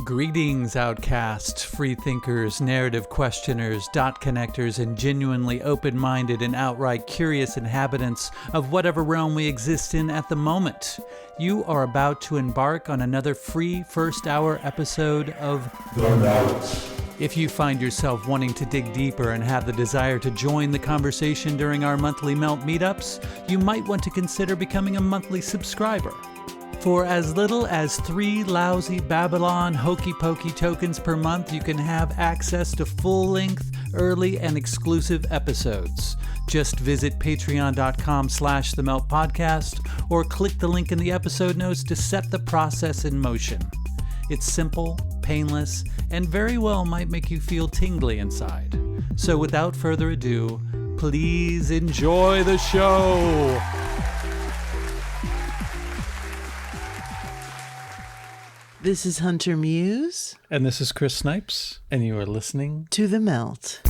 Greetings, outcasts, freethinkers, narrative questioners, dot connectors, and genuinely open-minded and outright curious inhabitants of whatever realm we exist in at the moment. You are about to embark on another free first-hour episode of The Melt. If you find yourself wanting to dig deeper and have the desire to join the conversation during our monthly Melt meetups, you might want to consider becoming a monthly subscriber. For as little as 3 lousy Babylon hokey-pokey tokens per month, you can have access to full-length, early, and exclusive episodes. Just visit patreon.com/themeltpodcast or click the link in the episode notes to set the process in motion. It's simple, painless, and very well might make you feel tingly inside. So without further ado, please enjoy the show! This is Hunter Muse. And this is Chris Snipes, and you are listening to The Melt.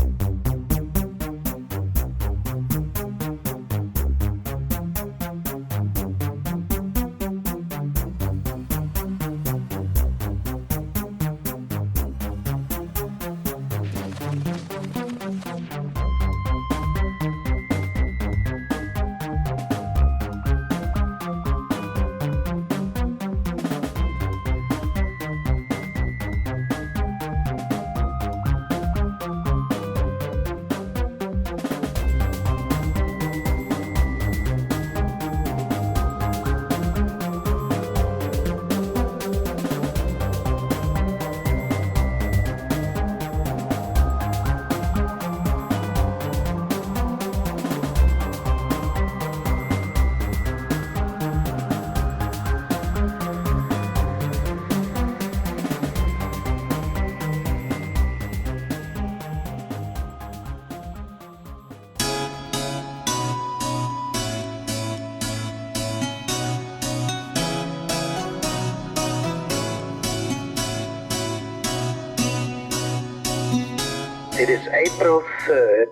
It is April 3rd,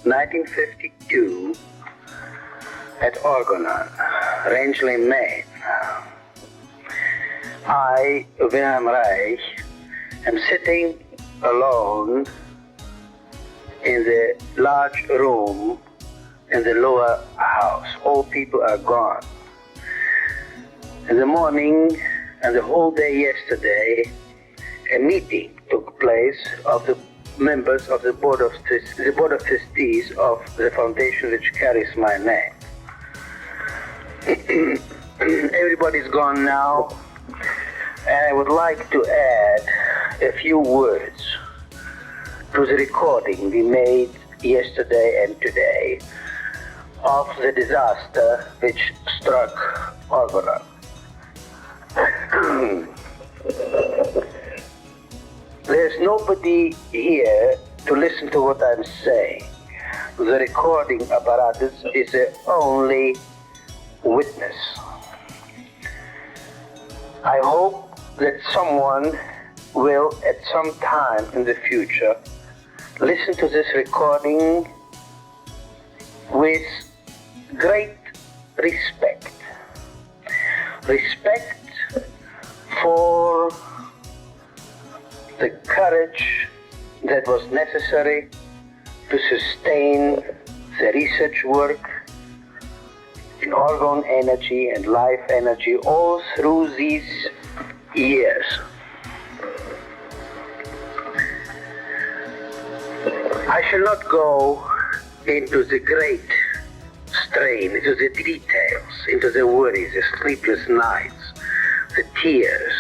1952, at Orgone, Rangeley, Maine. I, Wilhelm Reich, am sitting alone in the large room in the lower house. All people are gone. In the morning and the whole day yesterday, a meeting took place of the members of the board of trustees of the foundation which carries my name. Everybody's gone now, and I would like to add a few words to the recording we made yesterday and today of the disaster which struck Orgone. There's nobody here to listen to what I'm saying. The recording apparatus is the only witness. I hope that someone will, at some time in the future, listen to this recording with great respect. Respect for the courage that was necessary to sustain the research work in orgone energy and life energy all through these years. I shall not go into the great strain, into the details, into the worries, the sleepless nights, the tears,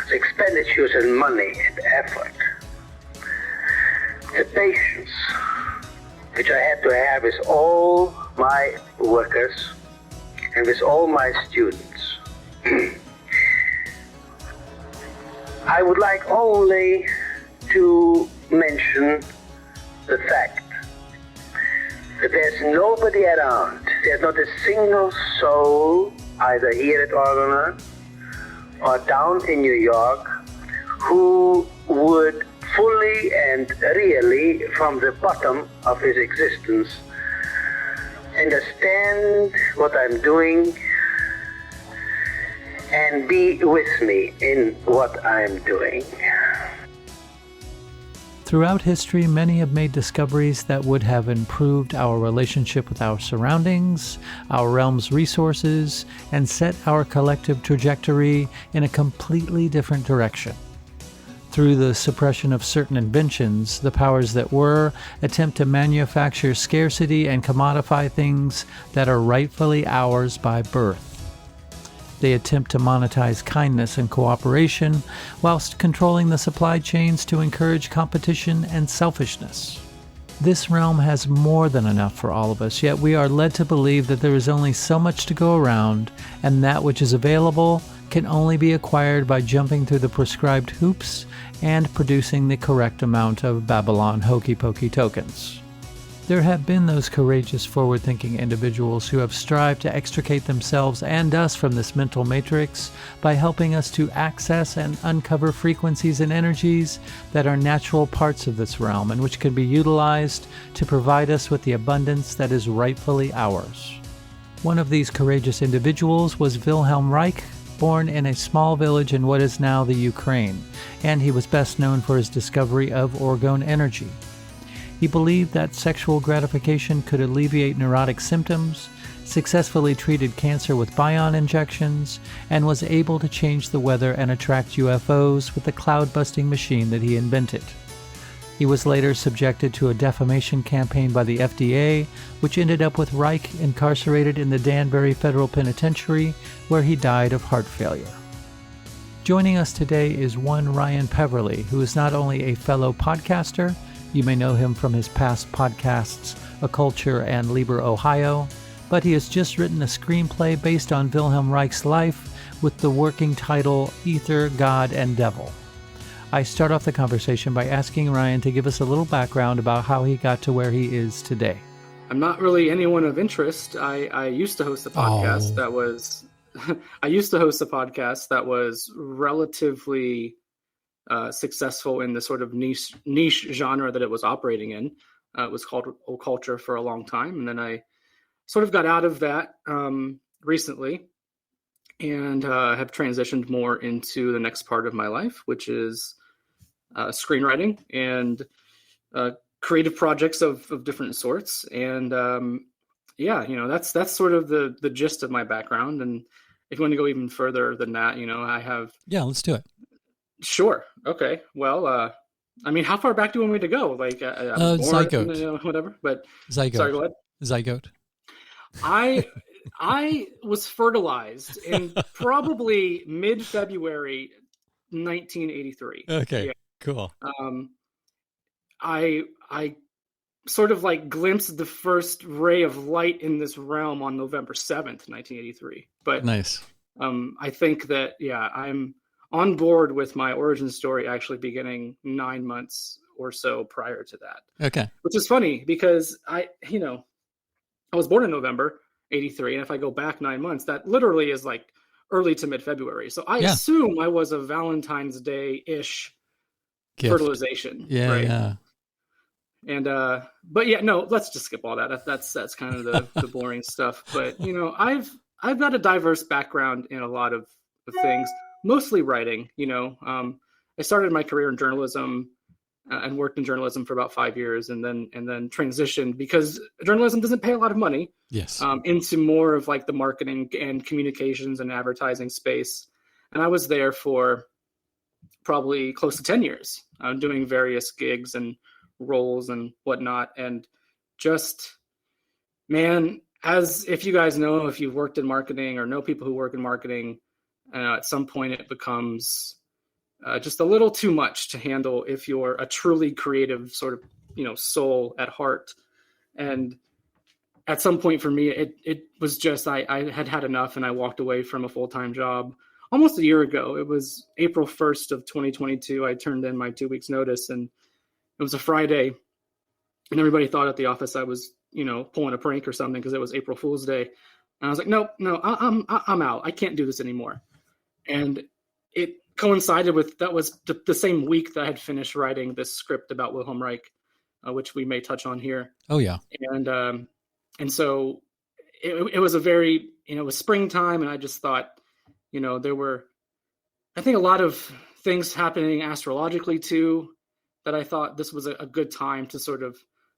the expenditures and money and effort, the patience which I had to have with all my workers and with all my students. I would like only to mention the fact that there's nobody around, there's not a single soul, either here at Orgone or down in New York, who would fully and really, from the bottom of his existence, understand what I'm doing and be with me in what I'm doing. Throughout history, many have made discoveries that would have improved our relationship with our surroundings, our realm's resources, and set our collective trajectory in a completely different direction. Through the suppression of certain inventions, the powers that were attempt to manufacture scarcity and commodify things that are rightfully ours by birth. They attempt to monetize kindness and cooperation, whilst controlling the supply chains to encourage competition and selfishness. This realm has more than enough for all of us, yet we are led to believe that there is only so much to go around, and that which is available can only be acquired by jumping through the prescribed hoops and producing the correct amount of Babylon hokey-pokey tokens. There have been those courageous, forward-thinking individuals who have strived to extricate themselves and us from this mental matrix by helping us to access and uncover frequencies and energies that are natural parts of this realm and which can be utilized to provide us with the abundance that is rightfully ours. One of these courageous individuals was Wilhelm Reich, born in a small village in what is now the Ukraine, and he was best known for his discovery of orgone energy. He believed that sexual gratification could alleviate neurotic symptoms, successfully treated cancer with bion injections, and was able to change the weather and attract UFOs with the cloud-busting machine that he invented. He was later subjected to a defamation campaign by the FDA, which ended up with Reich incarcerated in the Danbury Federal Penitentiary, where he died of heart failure. Joining us today is one Ryan Peverly, who is not only a fellow podcaster. You may know him from his past podcasts, A Culture and Lieber, Ohio, but he has just written a screenplay based on Wilhelm Reich's life with the working title Ether, God, and Devil. I start off the conversation by asking Ryan to give us a little background about how he got to where he is today. I'm not really anyone of interest. I used to host a podcast that was relatively successful in the sort of niche genre that it was operating in. It was called O Culture for a long time. And then I sort of got out of that recently and have transitioned more into the next part of my life, which is screenwriting and creative projects of different sorts. And that's sort of the gist of my background. And if you want to go even further than that, I have... Yeah, let's do it. Sure. Okay. Well, how far back do you want me to go? Like, zygote. Whatever. But zygote. Sorry, go ahead. Zygote. I was fertilized in probably mid-February 1983. Okay. Yeah. Cool. I sort of like glimpsed the first ray of light in this realm on November 7th, 1983. But nice. I think that I'm on board with my origin story actually beginning 9 months or so prior to that. Okay. Which is funny because I was born in November 83. And if I go back 9 months, that literally is like early to mid-February. So I assume I was a Valentine's Day-ish fertilization. Yeah. Right? Yeah. And, but yeah, no, let's just skip all that. That's kind of the boring stuff. But, I've got a diverse background in a lot of things. Mostly writing, I started my career in journalism and worked in journalism for about 5 years and then transitioned because journalism doesn't pay a lot of money. Yes. Into more of like the marketing and communications and advertising space. And I was there for probably close to 10 years, doing various gigs and roles and whatnot. And just, man, as if you guys know, if you've worked in marketing or know people who work in marketing, at some point it becomes just a little too much to handle if you're a truly creative sort of, soul at heart. And at some point for me, it was just, I had enough and I walked away from a full-time job almost a year ago. It was April 1st of 2022. I turned in my 2 weeks notice and it was a Friday and everybody thought at the office I was, pulling a prank or something because it was April Fool's Day. And I was like, no, I'm out. I can't do this anymore. And it coincided with, that was the same week that I had finished writing this script about Wilhelm Reich, which we may touch on here. Oh yeah. And so it was a very, it was springtime and I just thought, There were, I think, a lot of things happening astrologically too, that I thought this was a good time to sort of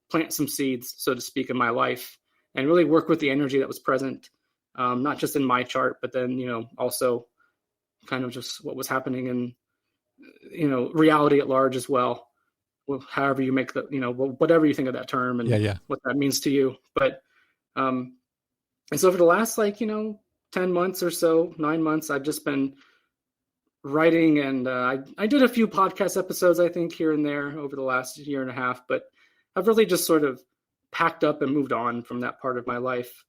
plant some seeds, so to speak, in my life and really work with the energy that was present, not just in my chart, but then, also kind of just what was happening in, reality at large as well. However you make whatever you think of that term and what that means to you. But, and so for the last 10 months or so, 9 months, I've just been writing, and I did a few podcast episodes, I think, here and there over the last year and a half, but I've really just sort of packed up and moved on from that part of my life,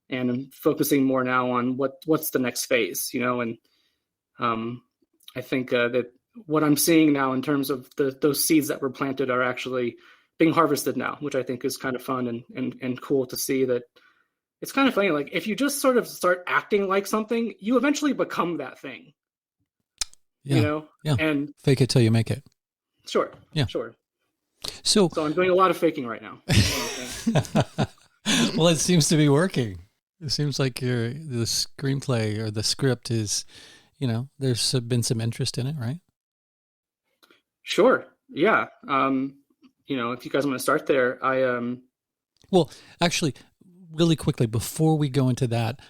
and I'm focusing more now on what's the next phase, and I think that what I'm seeing now in terms of those seeds that were planted are actually being harvested now, which I think is kind of fun and cool to see. That it's kind of funny, like if you just sort of start acting like something, you eventually become that thing. Yeah. And fake it till you make it. Sure. Yeah. Sure. So I'm doing a lot of faking right now. Well, it seems to be working. It seems like the screenplay or the script is, there's been some interest in it, right? Sure. Yeah. If you guys want to start there, Well, actually, really quickly, before we go into that,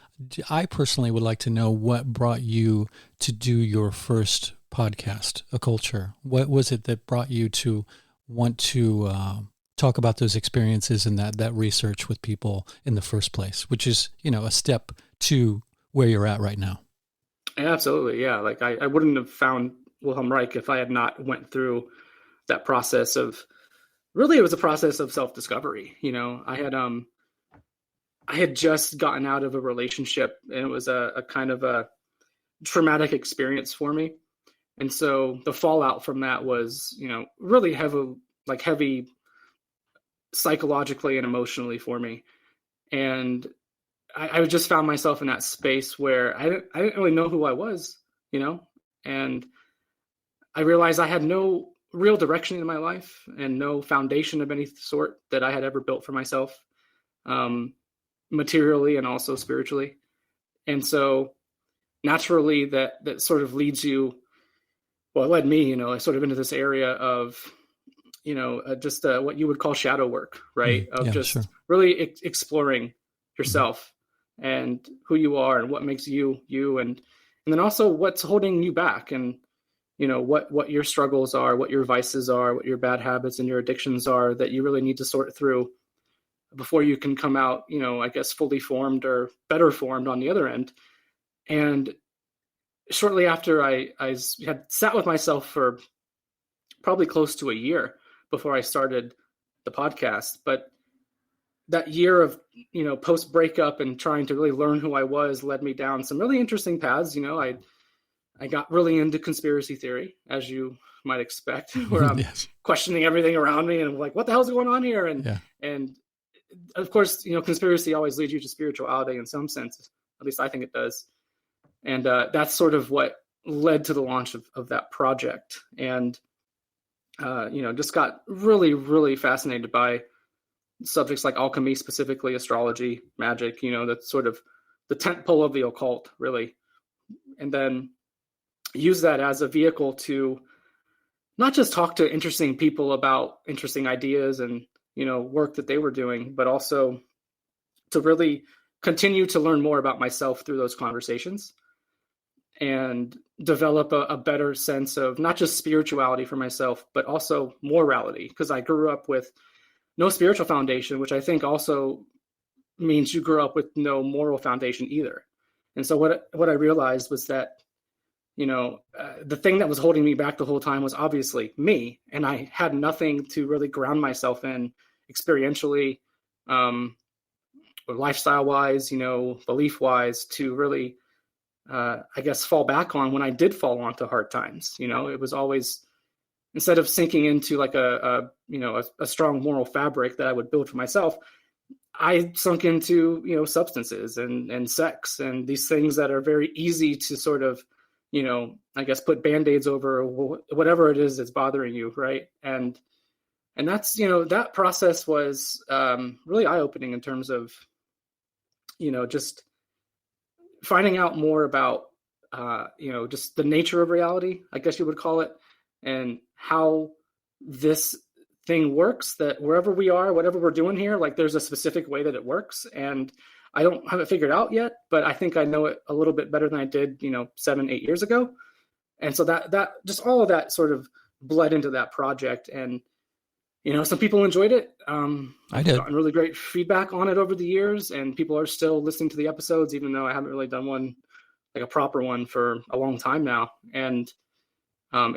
I personally would like to know what brought you to do your first podcast, A Culture. What was it that brought you to want to talk about those experiences and that research with people in the first place, which is, a step to where you're at right now? Absolutely. Yeah. Like I wouldn't have found Wilhelm Reich if I had not went through that process of, really, it was a process of self-discovery. I had just gotten out of a relationship, and it was a kind of a traumatic experience for me. And so the fallout from that was, really heavy psychologically and emotionally for me. And I just found myself in that space where I didn't really know who I was, and I realized I had no real direction in my life and no foundation of any sort that I had ever built for myself, materially and also spiritually. And so naturally that sort of leads you, well, it led me, sort of into this area of, just what you would call shadow work, right? Sure. Really exploring yourself and who you are and what makes you, and then also what's holding you back, and, what your struggles are, what your vices are, what your bad habits and your addictions are that you really need to sort through before you can come out, I guess, fully formed or better formed on the other end. And shortly after I had sat with myself for probably close to a year before I started the podcast. But that year of, post breakup and trying to really learn who I was led me down some really interesting paths. I got really into conspiracy theory, as you might expect, where I'm questioning everything around me and I'm like, what the hell's going on here? And of course, conspiracy always leads you to spirituality in some sense. At least I think it does. And that's sort of what led to the launch of that project. And, just got really, really fascinated by subjects like alchemy, specifically astrology, magic, that's sort of the tentpole of the occult, really. And then use that as a vehicle to not just talk to interesting people about interesting ideas and, work that they were doing, but also to really continue to learn more about myself through those conversations and develop a better sense of not just spirituality for myself, but also morality, because I grew up with no spiritual foundation, which I think also means you grew up with no moral foundation either. And so what I realized was that, the thing that was holding me back the whole time was obviously me, and I had nothing to really ground myself in experientially, or lifestyle wise, belief wise, to really, I guess, fall back on when I did fall onto hard times. It was always, instead of sinking into like a strong moral fabric that I would build for myself, I sunk into, substances and sex and these things that are very easy to sort of, I guess, put Band-Aids over whatever it is that's bothering you. Right. And that's, that process was really eye-opening in terms of, just finding out more about just the nature of reality, I guess you would call it, and how this thing works, that wherever we are, whatever we're doing here, like there's a specific way that it works. And I don't have it figured out yet, but I think I know it a little bit better than I did, 7-8 years ago. And so that just all of that sort of bled into that project. And, some people enjoyed it. I did. I've gotten really great feedback on it over the years, and people are still listening to the episodes, even though I haven't really done one, like a proper one, for a long time now. And I'm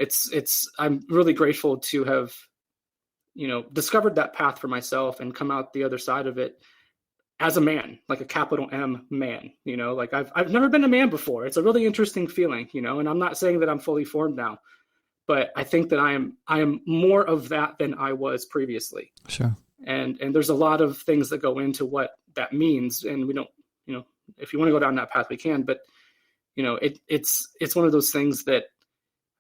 really grateful to have, discovered that path for myself and come out the other side of it as a man, like a capital M man. Like I've never been a man before. It's a really interesting feeling, and I'm not saying that I'm fully formed now, but I think that I am more of that than I was previously. Sure. And there's a lot of things that go into what that means, and we don't, if you want to go down that path, we can. But it's one of those things that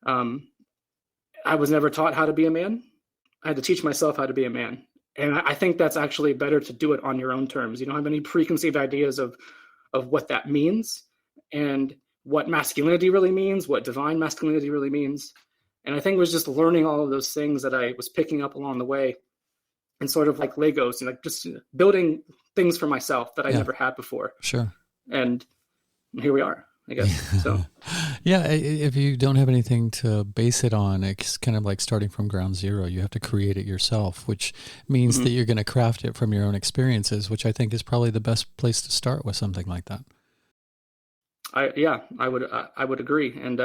I was never taught how to be a man. I had to teach myself how to be a man. And I think that's actually better to do it on your own terms. You don't have any preconceived ideas of what that means and what masculinity really means, what divine masculinity really means. And I think it was just learning all of those things that I was picking up along the way, and sort of like Legos, and like just building things for myself that I never had before. Sure. And here we are, I guess. So yeah, if you don't have anything to base it on, it's kind of like starting from ground zero. You have to create it yourself, which means that you're going to craft it from your own experiences, which I think is probably the best place to start with something like that. I would agree. And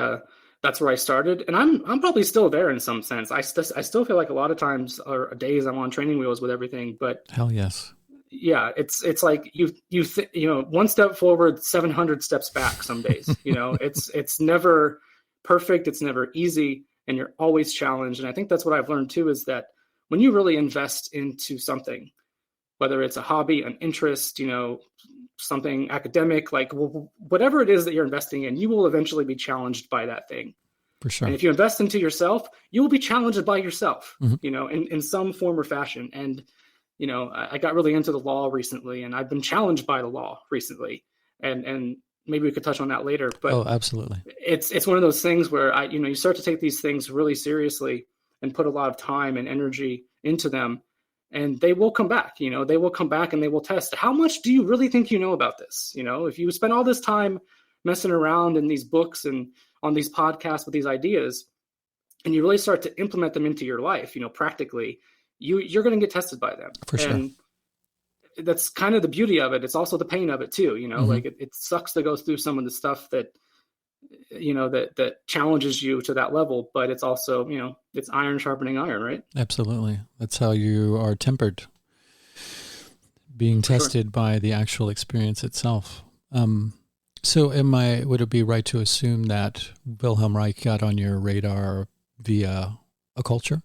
that's where I started. And I'm probably still there in some sense. I still feel like a lot of times or days I'm on training wheels with everything, but hell yes. Yeah, it's like one step forward, 700 steps back some days. It's never perfect, it's never easy, and you're always challenged. And I think that's what I've learned too, is that when you really invest into something, whether it's a hobby, an interest, something academic, like whatever it is that you're investing in, you will eventually be challenged by that thing. For sure. And if you invest into yourself, you will be challenged by yourself, in some form or fashion. And I got really into the law recently, and I've been challenged by the law recently, and maybe we could touch on that later. But absolutely. It's one of those things where you start to take these things really seriously and put a lot of time and energy into them, and they will come back. They will come back and they will test. How much do you really think you know about this? If you spend all this time messing around in these books and on these podcasts with these ideas, and you really start to implement them into your life, practically, you're going to get tested by them. For sure. And that's kind of the beauty of it. It's also the pain of it too. Like it sucks to go through some of the stuff that, that challenges you to that level, but it's also, it's iron sharpening iron, right? Absolutely. That's how you are tempered, being tested by the actual experience itself. So would it be right to assume that Wilhelm Reich got on your radar via a culture?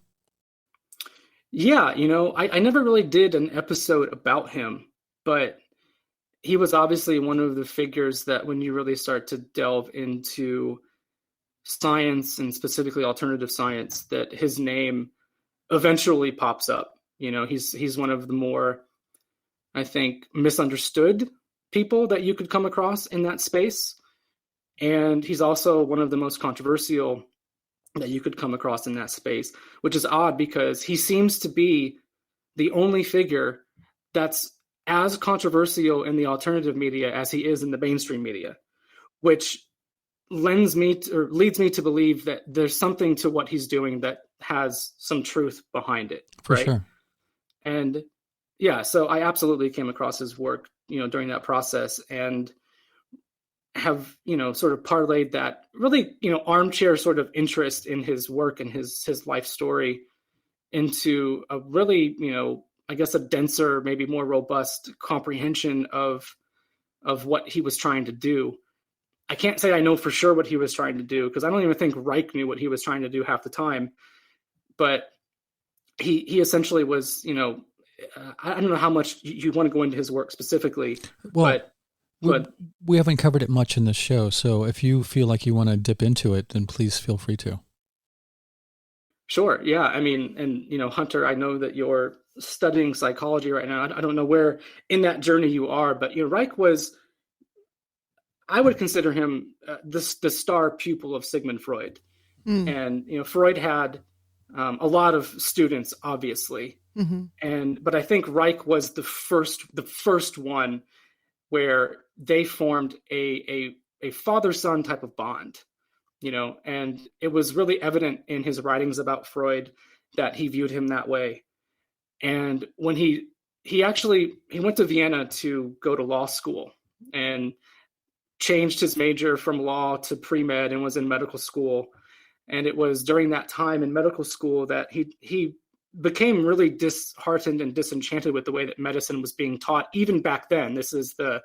Yeah, I never really did an episode about him, but he was obviously one of the figures that when you really start to delve into science, and specifically alternative science, that his name eventually pops up. He's one of the more, I think, misunderstood people that you could come across in that space. And he's also one of the most controversial that you could come across in that space, which is odd because he seems to be the only figure that's as controversial in the alternative media as he is in the mainstream media, which leads me to believe that there's something to what he's doing that has some truth behind it. For right? sure. And yeah, so I absolutely came across his work, during that process, and have, sort of parlayed that really, armchair sort of interest in his work and his life story into a really, I guess a denser, maybe more robust comprehension of what he was trying to do. I can't say I know for sure what he was trying to do, because I don't even think Reich knew what he was trying to do half the time. But he essentially was, I don't know how much you want to go into his work specifically, but we haven't covered it much in this show. So if you feel like you want to dip into it, then please feel free to. Sure. Yeah. I mean, and, Hunter, I know that you're studying psychology right now. I don't know where in that journey you are, but, Reich was I would consider him the star pupil of Sigmund Freud. And, Freud had a lot of students, obviously. But I think Reich was the first one where they formed a father-son type of bond, and it was really evident in his writings about Freud that he viewed him that way. And when he went to Vienna to go to law school and changed his major from law to pre-med and was in medical school. And it was during that time in medical school that he became really disheartened and disenchanted with the way that medicine was being taught, even back then. This is the,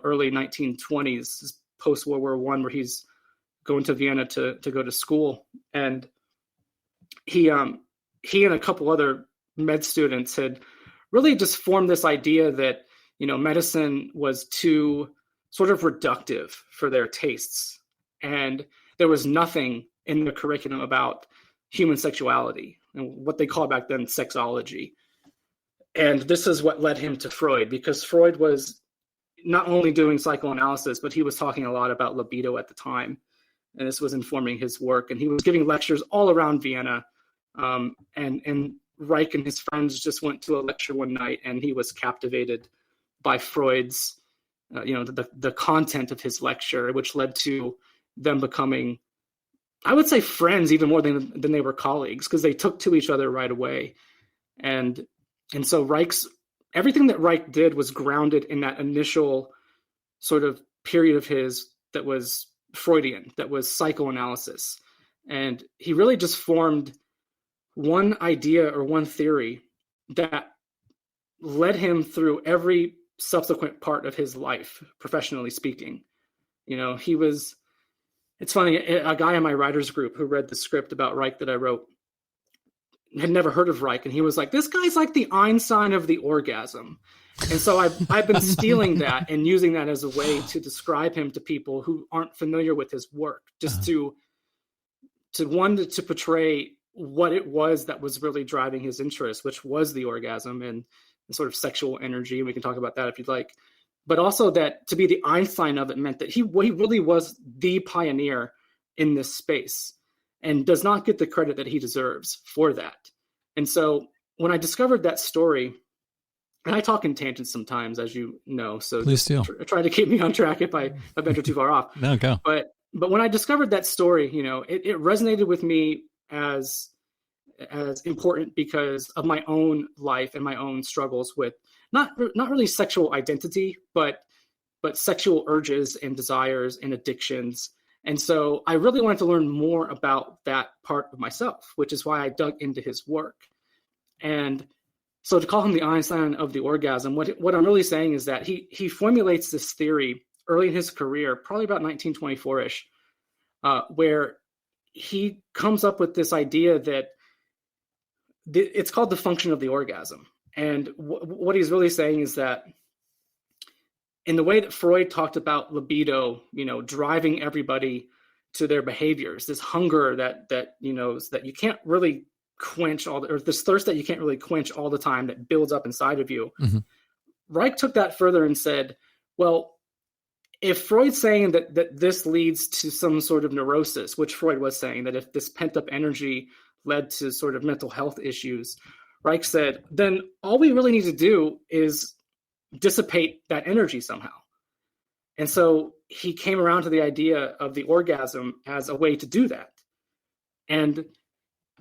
early 1920s, post-World War I, where he's going to Vienna to go to school. And he and a couple other med students had really just formed this idea that, medicine was too sort of reductive for their tastes. And there was nothing in the curriculum about human sexuality and what they called back then sexology. And this is what led him to Freud, because Freud was not only doing psychoanalysis, but he was talking a lot about libido at the time. And this was informing his work. And he was giving lectures all around Vienna. And Reich and his friends just went to a lecture one night, and he was captivated by Freud's, the content of his lecture, which led to them becoming, I would say, friends even more than they were colleagues, because they took to each other right away. And so everything that Reich did was grounded in that initial sort of period of his that was Freudian, that was psychoanalysis. And he really just formed one idea or one theory that led him through every subsequent part of his life, professionally speaking. It's funny, a guy in my writers group who read the script about Reich that I wrote had never heard of Reich. And he was like, this guy's like the Einstein of the orgasm. And so I've been stealing that and using that as a way to describe him to people who aren't familiar with his work, just to portray what it was that was really driving his interest, which was the orgasm and sort of sexual energy. And we can talk about that if you'd like. But also that to be the Einstein of it meant that he really was the pioneer in this space and does not get the credit that he deserves for that. And so when I discovered that story, and I talk in tangents sometimes, as you know, so please do. Try to keep me on track if I venture too far off. No, go. But when I discovered that story, it resonated with me as important because of my own life and my own struggles with not really sexual identity, but sexual urges and desires and addictions. And so I really wanted to learn more about that part of myself, which is why I dug into his work. And so to call him the Einstein of the orgasm, what I'm really saying is that he formulates this theory early in his career, probably about 1924-ish, where he comes up with this idea that it's called the function of the orgasm. And what he's really saying is that in the way that Freud talked about libido, driving everybody to their behaviors, this hunger that you can't really quench or this thirst that you can't really quench all the time that builds up inside of you. Mm-hmm. Reich took that further and said, well, if Freud's saying that this leads to some sort of neurosis, which Freud was saying, that if this pent up energy led to sort of mental health issues, Reich said, then all we really need to do is dissipate that energy somehow. And so he came around to the idea of the orgasm as a way to do that. And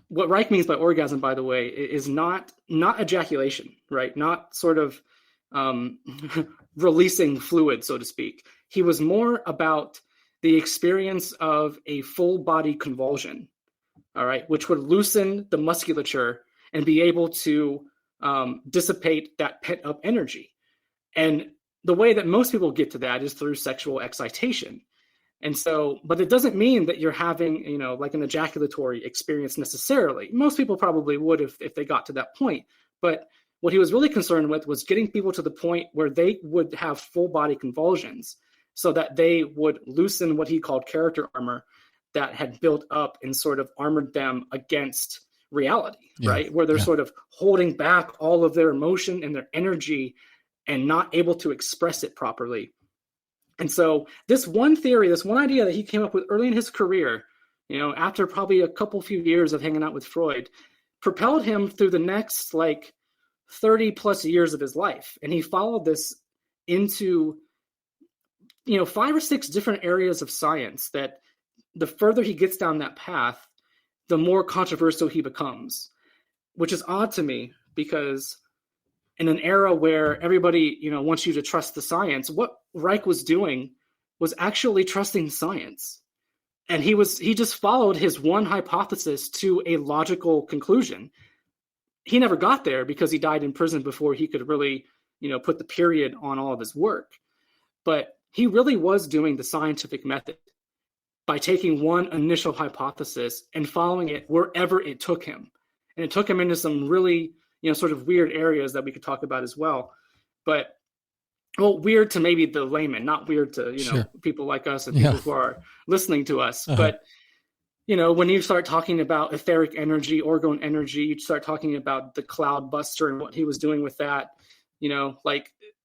what Reich means by orgasm, by the way, is not ejaculation, right? Not sort of releasing fluid, so to speak. He was more about the experience of a full body convulsion, all right, which would loosen the musculature and be able to dissipate that pent up energy. And the way that most people get to that is through sexual excitation. And so, but it doesn't mean that you're having, like an ejaculatory experience necessarily. Most people probably would if they got to that point. But what he was really concerned with was getting people to the point where they would have full body convulsions so that they would loosen what he called character armor that had built up and sort of armored them against reality, right? Where they're sort of holding back all of their emotion and their energy and not able to express it properly. And so this one theory, this one idea that he came up with early in his career, after probably a few years of hanging out with Freud, propelled him through the next 30 plus years of his life. And he followed this into, 5 or 6 different areas of science that the further he gets down that path, the more controversial he becomes, which is odd to me because in an era where everybody, wants you to trust the science, what Reich was doing was actually trusting science. And he just followed his one hypothesis to a logical conclusion. He never got there because he died in prison before he could really, put the period on all of his work. But he really was doing the scientific method by taking one initial hypothesis and following it wherever it took him. And it took him into some really, sort of weird areas that we could talk about as well. But, weird to maybe the layman, not weird to, Sure. people like us and people who are listening to us. But, when you start talking about etheric energy, orgone energy, you start talking about the cloud buster and what he was doing with that,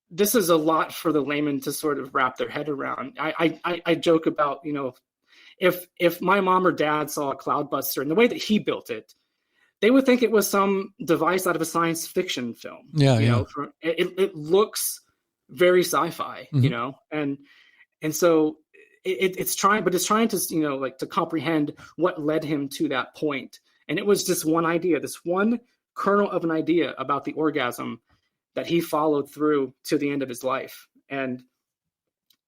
this is a lot for the layman to sort of wrap their head around. I joke about, if my mom or dad saw a cloud buster and the way that he built it, they would think it was some device out of a science fiction film. It looks very sci-fi, and so it's trying to, to comprehend what led him to that point. And it was just one idea, this one kernel of an idea about the orgasm that he followed through to the end of his life. And,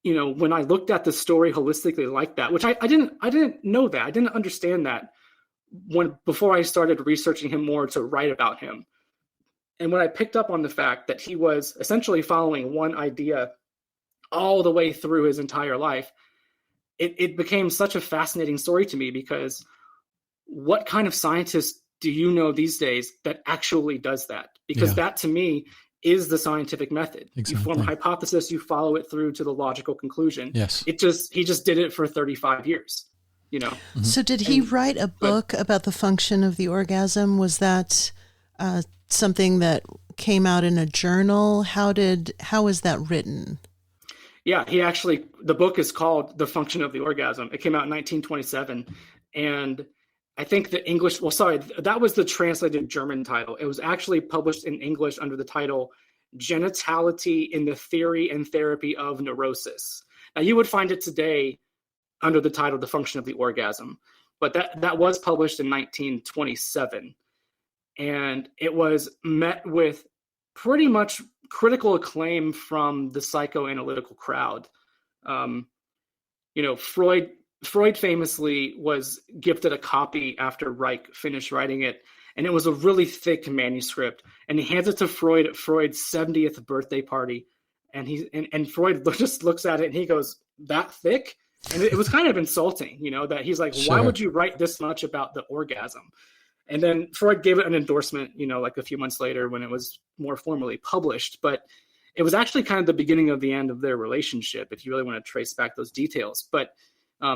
when I looked at the story holistically like that, which I didn't know that, I didn't understand that before I started researching him more to write about him. And when I picked up on the fact that he was essentially following one idea all the way through his entire life, it became such a fascinating story to me, because what kind of scientist do you know these days that actually does that? Because that to me is the scientific method. Exactly. You form a hypothesis, you follow it through to the logical conclusion. Yes. He just did it for 35 years, So did he write a book about the function of the orgasm? Was that something that came out in a journal? How was that written? Yeah, the book is called The Function of the Orgasm. It came out in 1927. And I think that was the translated German title. It was actually published in English under the title Genitality in the Theory and Therapy of Neurosis. Now, you would find it today under the title The Function of the Orgasm, but that was published in 1927. And it was met with pretty much critical acclaim from the psychoanalytical crowd. Freud famously was gifted a copy after Reich finished writing it, and it was a really thick manuscript. And he hands it to Freud at Freud's 70th birthday party, and Freud just looks at it and he goes, "That thick?" And it was kind of insulting, that he's like, Sure. "Why would you write this much about the orgasm?" And then Freud gave it an endorsement, a few months later when it was more formally published. But it was actually kind of the beginning of the end of their relationship, if you really want to trace back those details. But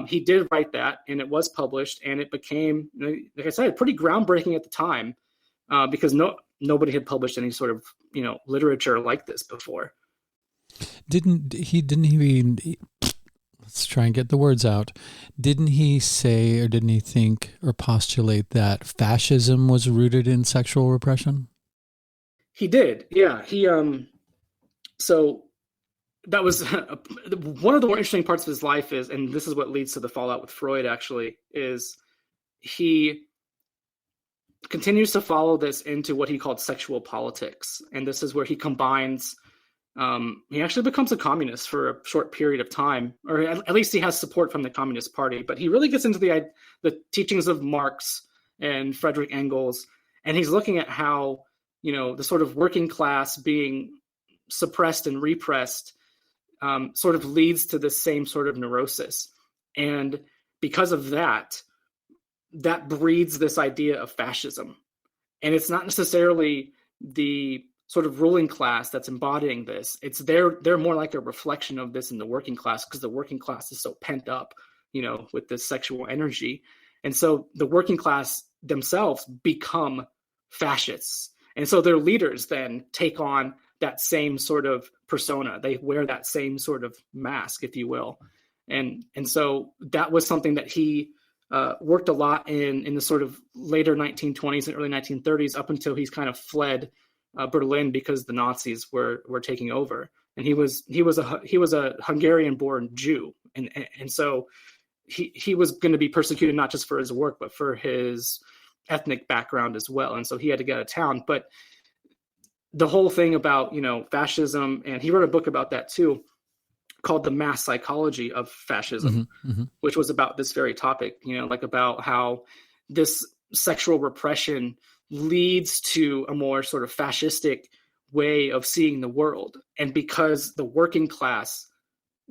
he did write that, and it was published, and it became, like I said, pretty groundbreaking at the time, because nobody had published any sort of, literature like this before. Didn't he let's try and get the words out. Didn't he say, or didn't he think or postulate that fascism was rooted in sexual repression? He did. Yeah. So that was one of the more interesting parts of his life and this is what leads to the fallout with Freud actually, is he continues to follow this into what he called sexual politics. And this is where he combines, he actually becomes a communist for a short period of time, or at least he has support from the Communist Party, but he really gets into the teachings of Marx and Friedrich Engels. And he's looking at how, the sort of working class being suppressed and repressed sort of leads to the same sort of neurosis. And because of that breeds this idea of fascism. And it's not necessarily the sort of ruling class that's embodying this. It's they're more like a reflection of this in the working class, because the working class is so pent up, with this sexual energy. And so the working class themselves become fascists. And so their leaders then take on that same sort of persona. They wear that same sort of mask, if you will. And so that was something that he worked a lot in the sort of later 1920s and early 1930s, up until he's kind of fled Berlin because the Nazis were taking over. And he was a Hungarian-born Jew, and so he was going to be persecuted not just for his work but for his ethnic background as well. And so he had to get out of town. But the whole thing about fascism, and he wrote a book about that too, called The Mass Psychology of Fascism, which was about this very topic, like about how this sexual repression leads to a more sort of fascistic way of seeing the world. And because the working class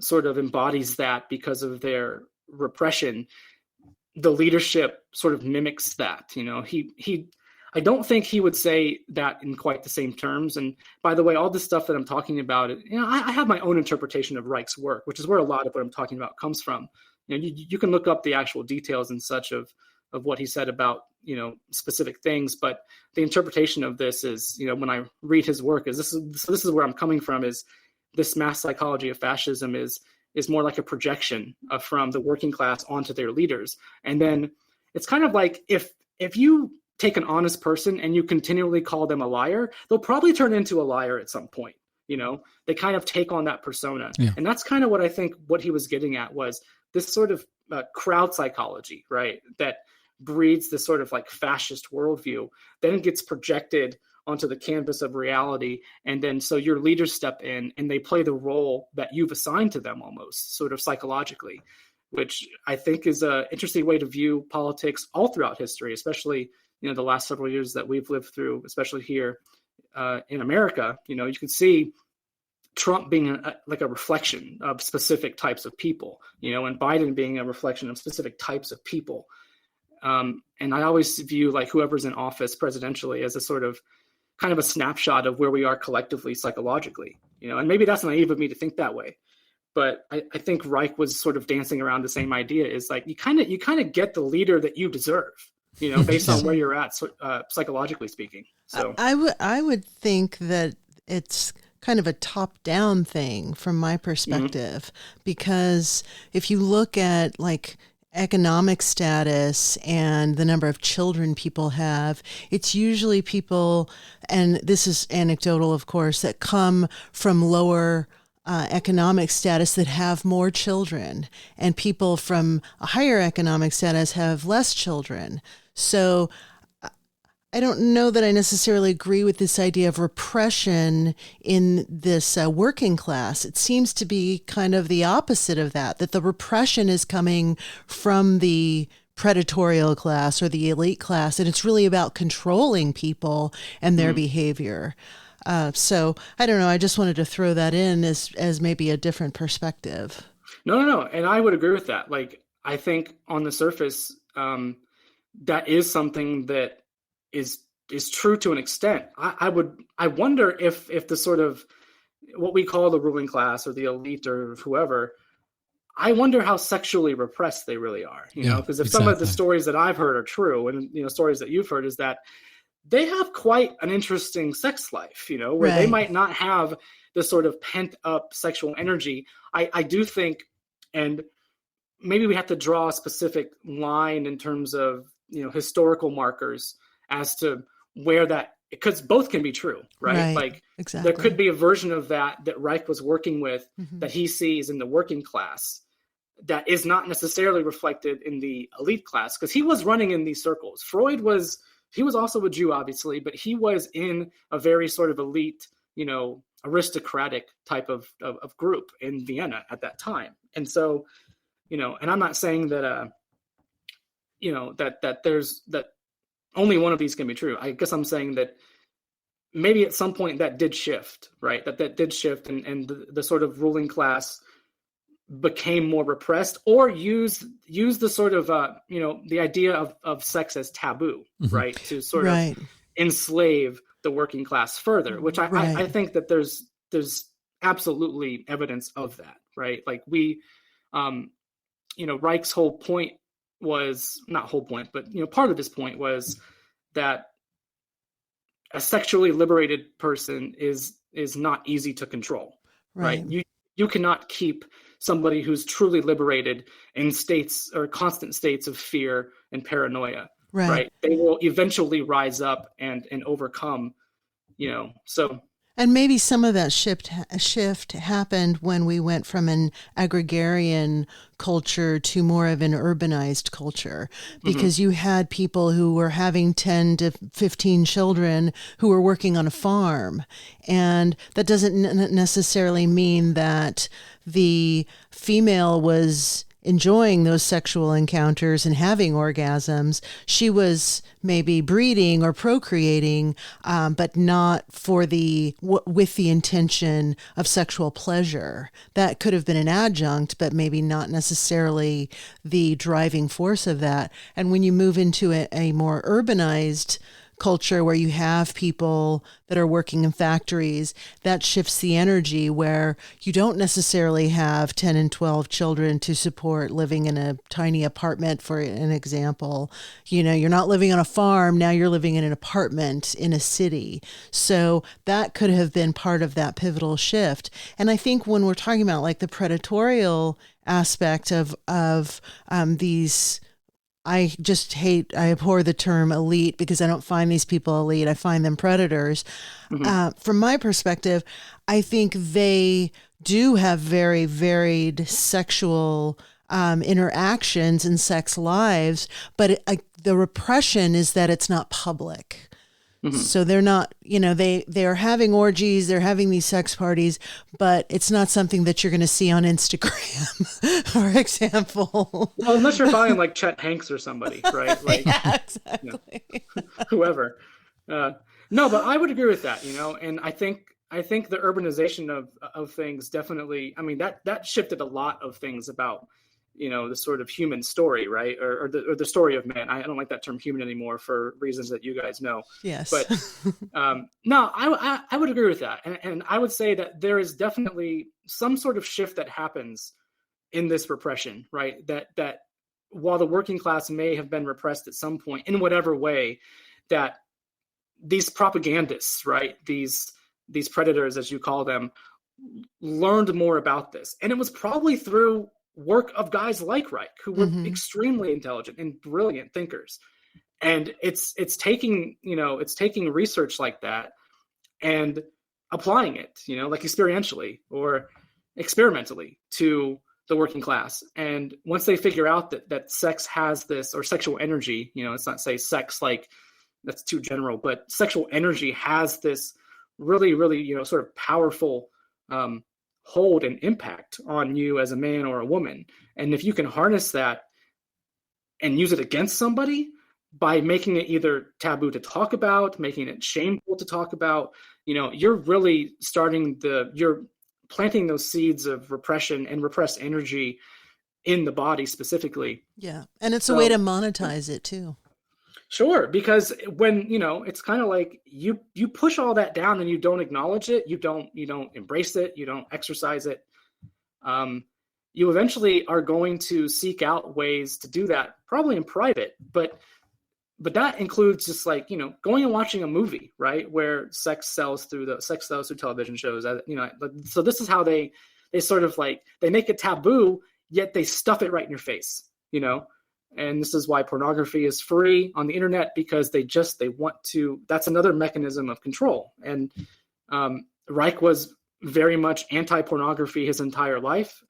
sort of embodies that because of their repression, the leadership sort of mimics that. I don't think he would say that in quite the same terms. And by the way, all this stuff that I'm talking about, I have my own interpretation of Reich's work, which is where a lot of what I'm talking about comes from. You can look up the actual details and such of what he said about, specific things. But the interpretation of this is, when I read his work, this is where I'm coming from, is this mass psychology of fascism is more like a projection from the working class onto their leaders. And then it's kind of like if you take an honest person and you continually call them a liar, they'll probably turn into a liar at some point. They kind of take on that persona. Yeah. And that's kind of what I think what he was getting at was this sort of crowd psychology, right? That breeds this sort of like fascist worldview. Then it gets projected onto the canvas of reality. And then so your leaders step in and they play the role that you've assigned to them, almost sort of psychologically, which I think is an interesting way to view politics all throughout history, especially the last several years that we've lived through, especially here in America. You can see Trump being like a reflection of specific types of people, and Biden being a reflection of specific types of people. And I always view like whoever's in office presidentially as a sort of kind of a snapshot of where we are collectively psychologically, and maybe that's naive of me to think that way. But I think Reich was sort of dancing around the same idea, is like you kind of get the leader that you deserve, based on where you're at, psychologically speaking. So I would think that it's kind of a top-down thing from my perspective, because if you look at like economic status and the number of children people have, it's usually people, and this is anecdotal, of course, that come from lower economic status that have more children, and people from a higher economic status have less children. So I don't know that I necessarily agree with this idea of repression in this working class. It seems to be kind of the opposite of that the repression is coming from the predatorial class or the elite class, and it's really about controlling people and their behavior. So I don't know. I just wanted to throw that in as maybe a different perspective. No. And I would agree with that. Like, I think on the surface, that is something that is true to an extent. I wonder if the sort of what we call the ruling class or the elite or whoever, I wonder how sexually repressed they really are, because if some of the stories that I've heard are true, and, stories that you've heard, is that they have quite an interesting sex life, where they might not have the sort of pent up sexual energy. I do think, and maybe we have to draw a specific line in terms of, historical markers as to where that, because both can be true, right? Like exactly. There could be a version of that Reich was working with that he sees in the working class that is not necessarily reflected in the elite class, because he was running in these circles. He was also a Jew, obviously, but he was in a very sort of elite, aristocratic type of group in Vienna at that time. And so, and I'm not saying that, that there's that only one of these can be true. I guess I'm saying that maybe at some point that did shift, right? That did shift, and the sort of ruling class became more repressed, or use the sort of the idea of sex as taboo, right? To sort of enslave the working class further, which I think that there's absolutely evidence of that, right? Like Reich's whole point was not whole point, but part of his point was that a sexually liberated person is is not easy to control, Right. right? You cannot keep somebody who's truly liberated in states or constant states of fear and paranoia, right? They will eventually rise up and overcome, so. And maybe some of that shift happened when we went from an agrarian culture to more of an urbanized culture, because you had people who were having 10 to 15 children who were working on a farm. And that doesn't necessarily mean that the female was enjoying those sexual encounters and having orgasms. She was maybe breeding or procreating, but not for with the intention of sexual pleasure. That could have been an adjunct, but maybe not necessarily the driving force of that. And when you move into a more urbanized culture where you have people that are working in factories, that shifts the energy where you don't necessarily have 10 and 12 children to support living in a tiny apartment, for an example. You're not living on a farm, now you're living in an apartment in a city. So that could have been part of that pivotal shift. And I think when we're talking about like the predatorial aspect of these, I abhor the term elite because I don't find these people elite. I find them predators. From my perspective, I think they do have very varied sexual interactions and sex lives, but the repression is that it's not public. So they're not, they're having orgies, they're having these sex parties, but it's not something that you're going to see on Instagram, for example. Well, unless you're following like Chet Hanks or somebody, right? Like, yeah, exactly. Whoever. No, but I would agree with that, and I think the urbanization of things definitely, that shifted a lot of things about, the sort of human story, right? Or the story of man. I don't like that term human anymore for reasons that you guys know. Yes. But no, I would agree with that. And I would say that there is definitely some sort of shift that happens in this repression, right? That while the working class may have been repressed at some point in whatever way, that these propagandists, right? These predators, as you call them, learned more about this. And it was probably through work of guys like Reich, who were extremely intelligent and brilliant thinkers. And it's taking research like that and applying it, like experientially or experimentally to the working class. And once they figure out that sex has this, or sexual energy, let's not say sex like that's too general, but sexual energy has this really, really, sort of powerful hold and impact on you as a man or a woman. And if you can harness that and use it against somebody by making it either taboo to talk about, making it shameful to talk about, you're really you're planting those seeds of repression and repressed energy in the body specifically. Yeah. And it's a way to monetize it too. Sure, because when, it's kind of like you push all that down and you don't acknowledge it, you don't embrace it, you don't exercise it. You eventually are going to seek out ways to do that, probably in private, but that includes just like, going and watching a movie, right? Where sex sells through television shows, so this is how they sort of like, they make it taboo, yet they stuff it right in your face, And this is why pornography is free on the internet, because they want to, that's another mechanism of control. And Reich was very much anti-pornography his entire life.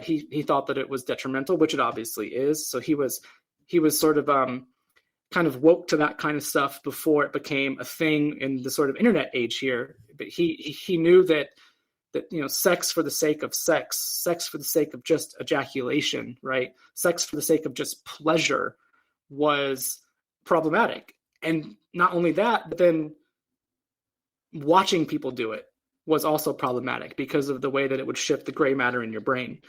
He thought that it was detrimental, which it obviously is. So he was sort of kind of woke to that kind of stuff before it became a thing in the sort of internet age here. But he knew that sex for the sake of sex for the sake of just ejaculation, right? Sex for the sake of just pleasure was problematic. And not only that, but then watching people do it was also problematic because of the way that it would shift the gray matter in your brain.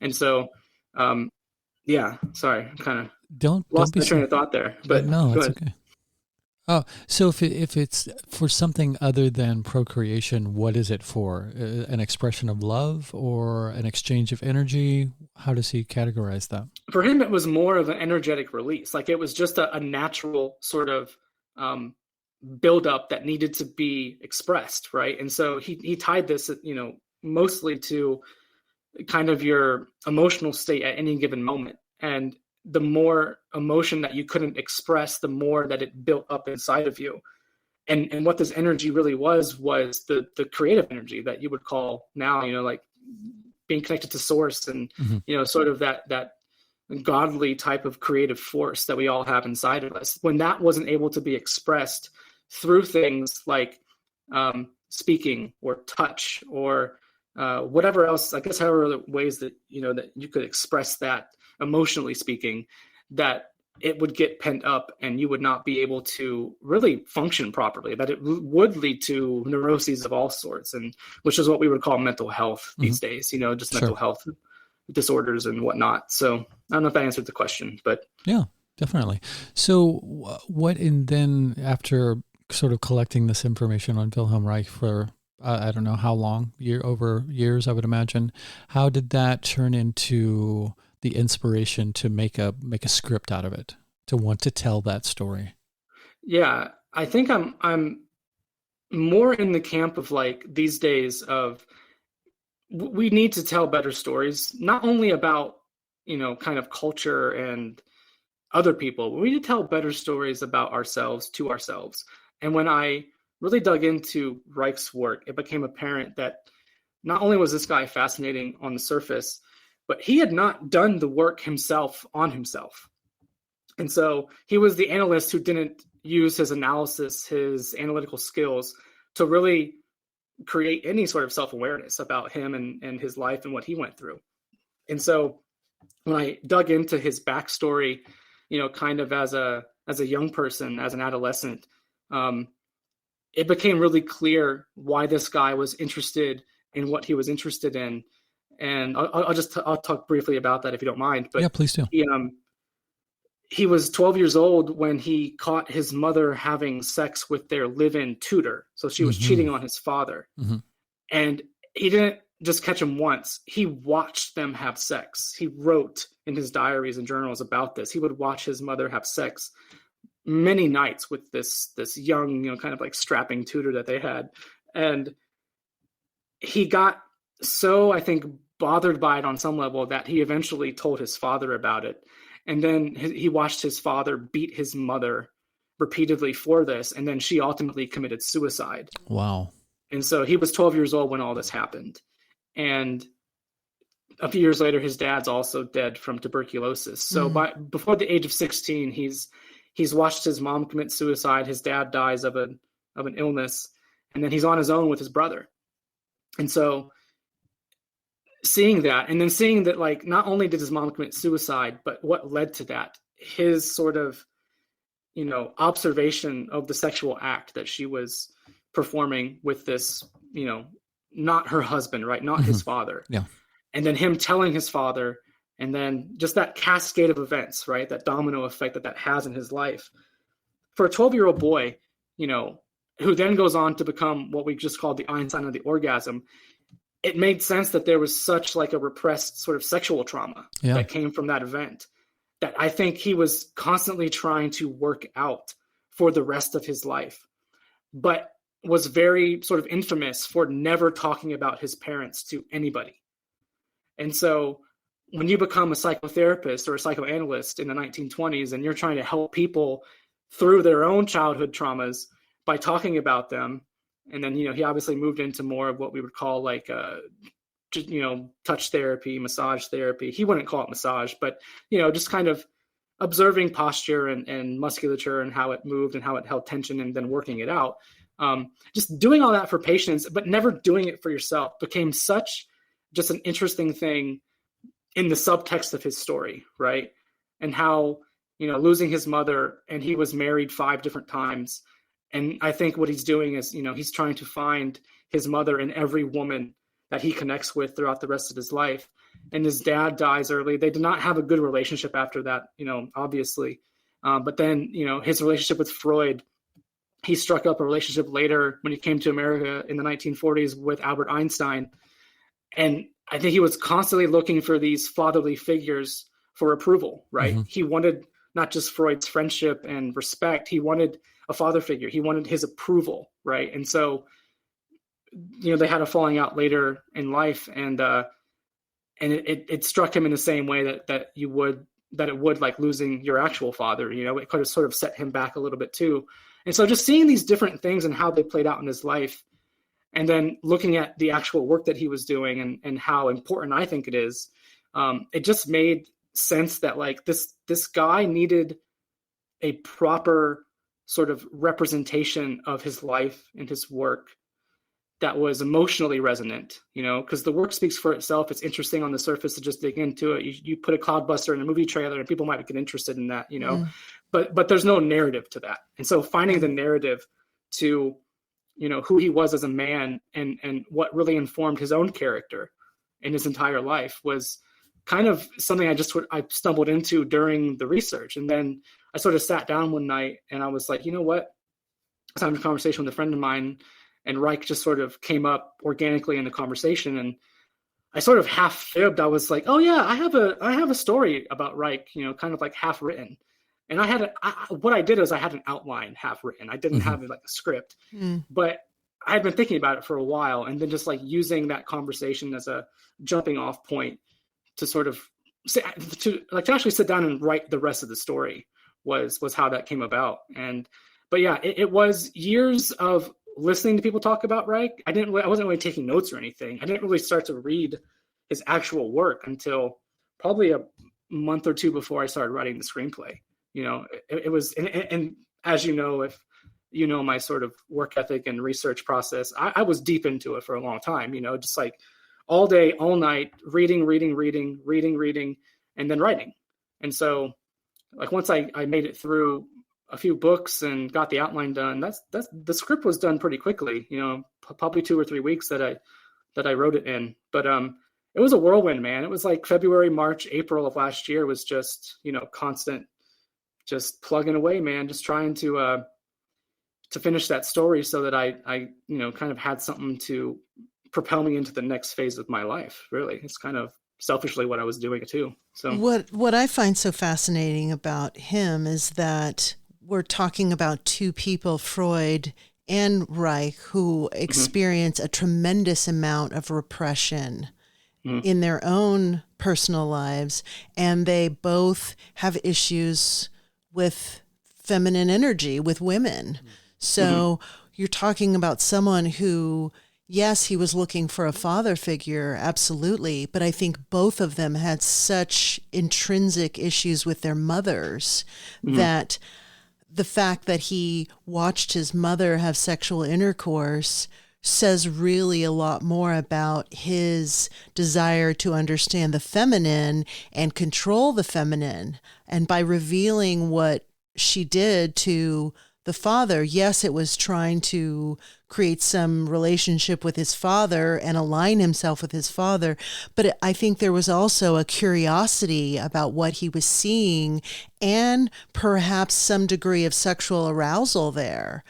And so, sorry, I'm kind of lost my train of thought there, but no, it's okay. Oh, so if it's for something other than procreation, what is it for? An expression of love or an exchange of energy? How does he categorize that? For him, it was more of an energetic release. Like it was just a natural sort of buildup that needed to be expressed, right? And so he tied this, mostly to kind of your emotional state at any given moment. And the more emotion that you couldn't express, the more that it built up inside of you. And what this energy really was the creative energy that you would call now, like being connected to source and, sort of that godly type of creative force that we all have inside of us. When that wasn't able to be expressed through things like speaking or touch or whatever else, I guess, however other ways that, that you could express that emotionally speaking, that it would get pent up and you would not be able to really function properly, that it would lead to neuroses of all sorts, and which is what we would call mental health these days, just mental health disorders and whatnot. So I don't know if that answered the question, but yeah, definitely. So then after sort of collecting this information on Wilhelm Reich for, I don't know how long, over years, I would imagine, how did that turn into the inspiration to make a script out of it, to want to tell that story? Yeah, I think I'm more in the camp of like these days of we need to tell better stories, not only about, kind of culture and other people, but we need to tell better stories about ourselves to ourselves. And when I really dug into Reich's work, it became apparent that not only was this guy fascinating on the surface, but he had not done the work himself on himself. And so he was the analyst who didn't use his analysis, his analytical skills to really create any sort of self-awareness about him and his life and what he went through. And so when I dug into his backstory, kind of as a young person, as an adolescent, it became really clear why this guy was interested in what he was interested in. And I'll talk briefly about that if you don't mind. But yeah, please do. He was 12 years old when he caught his mother having sex with their live-in tutor. So she was cheating on his father. And he didn't just catch him once. He watched them have sex. He wrote in his diaries and journals about this. He would watch his mother have sex many nights with this young, kind of like strapping tutor that they had. And he got so, I think, bothered by it on some level that he eventually told his father about it. And then he watched his father beat his mother repeatedly for this. And then she ultimately committed suicide. Wow. And so he was 12 years old when all this happened. And a few years later, his dad's also dead from tuberculosis. So before the age of 16, he's watched his mom commit suicide. His dad dies of an illness. And then he's on his own with his brother. And so seeing that, and then seeing that, like, not only did his mom commit suicide, but what led to that, his sort of, observation of the sexual act that she was performing with this, not her husband, right? Not his father. Yeah. And then him telling his father, and then just that cascade of events, right? That domino effect that has in his life. For a 12-year-old boy, who then goes on to become what we just called the Einstein of the orgasm, it made sense that there was such like a repressed sort of sexual trauma that came from that event, that I think he was constantly trying to work out for the rest of his life, but was very sort of infamous for never talking about his parents to anybody. And so when you become a psychotherapist or a psychoanalyst in the 1920s and you're trying to help people through their own childhood traumas by talking about them, and then, he obviously moved into more of what we would call like, touch therapy, massage therapy. He wouldn't call it massage, but, just kind of observing posture and musculature and how it moved and how it held tension and then working it out. Just doing all that for patients, but never doing it for yourself became such just an interesting thing in the subtext of his story, right? And how, losing his mother, and he was married 5 different times. And I think what he's doing is, he's trying to find his mother in every woman that he connects with throughout the rest of his life. And his dad dies early. They did not have a good relationship after that, obviously. But then, his relationship with Freud, he struck up a relationship later when he came to America in the 1940s with Albert Einstein. And I think he was constantly looking for these fatherly figures for approval, right? He wanted not just Freud's friendship and respect. He wanted a father figure. He wanted his approval, right? And so, they had a falling out later in life, and it struck him in the same way that it would like losing your actual father. It could have sort of set him back a little bit too. And so just seeing these different things and how they played out in his life, and then looking at the actual work that he was doing and how important I think it is, it just made sense that like this guy needed a proper sort of representation of his life and his work that was emotionally resonant, because the work speaks for itself. It's interesting on the surface to just dig into it. You put a cloudbuster in a movie trailer and people might get interested in that, but there's no narrative to that. And so finding the narrative to, who he was as a man and what really informed his own character in his entire life was kind of something I stumbled into during the research. And then I sort of sat down one night and I was like, you know what? I was having a conversation with a friend of mine, and Reich just sort of came up organically in the conversation. And I sort of half fibbed. I was like, oh yeah, I have a story about Reich, kind of like half written. And what I did is I had an outline half written. I didn't have like a script, but I had been thinking about it for a while, and then just like using that conversation as a jumping off point to sort of to actually sit down and write the rest of the story was how that came about. But yeah, it was years of listening to people talk about Reich. I wasn't really taking notes or anything. I didn't really start to read his actual work until probably a month or two before I started writing the screenplay. It was, and as if my sort of work ethic and research process, I was deep into it for a long time, just like all day, all night, reading, and then writing. And so like once I made it through a few books and got the outline done, that's the script was done pretty quickly, probably 2 or 3 weeks that I wrote it in. But it was a whirlwind, man. It was like February, March, April of last year was just, constant, just plugging away, man, just trying to finish that story so that I kind of had something to propel me into the next phase of my life. Really, it's kind of selfishly what I was doing too. So what I find so fascinating about him is that we're talking about two people, Freud and Reich, who experience a tremendous amount of repression in their own personal lives, and they both have issues with feminine energy, with women. So you're talking about someone who, yes, he was looking for a father figure, absolutely, but I think both of them had such intrinsic issues with their mothers that the fact that he watched his mother have sexual intercourse says really a lot more about his desire to understand the feminine and control the feminine. And by revealing what she did to the father, yes, it was trying to create some relationship with his father and align himself with his father. But I think there was also a curiosity about what he was seeing and perhaps some degree of sexual arousal there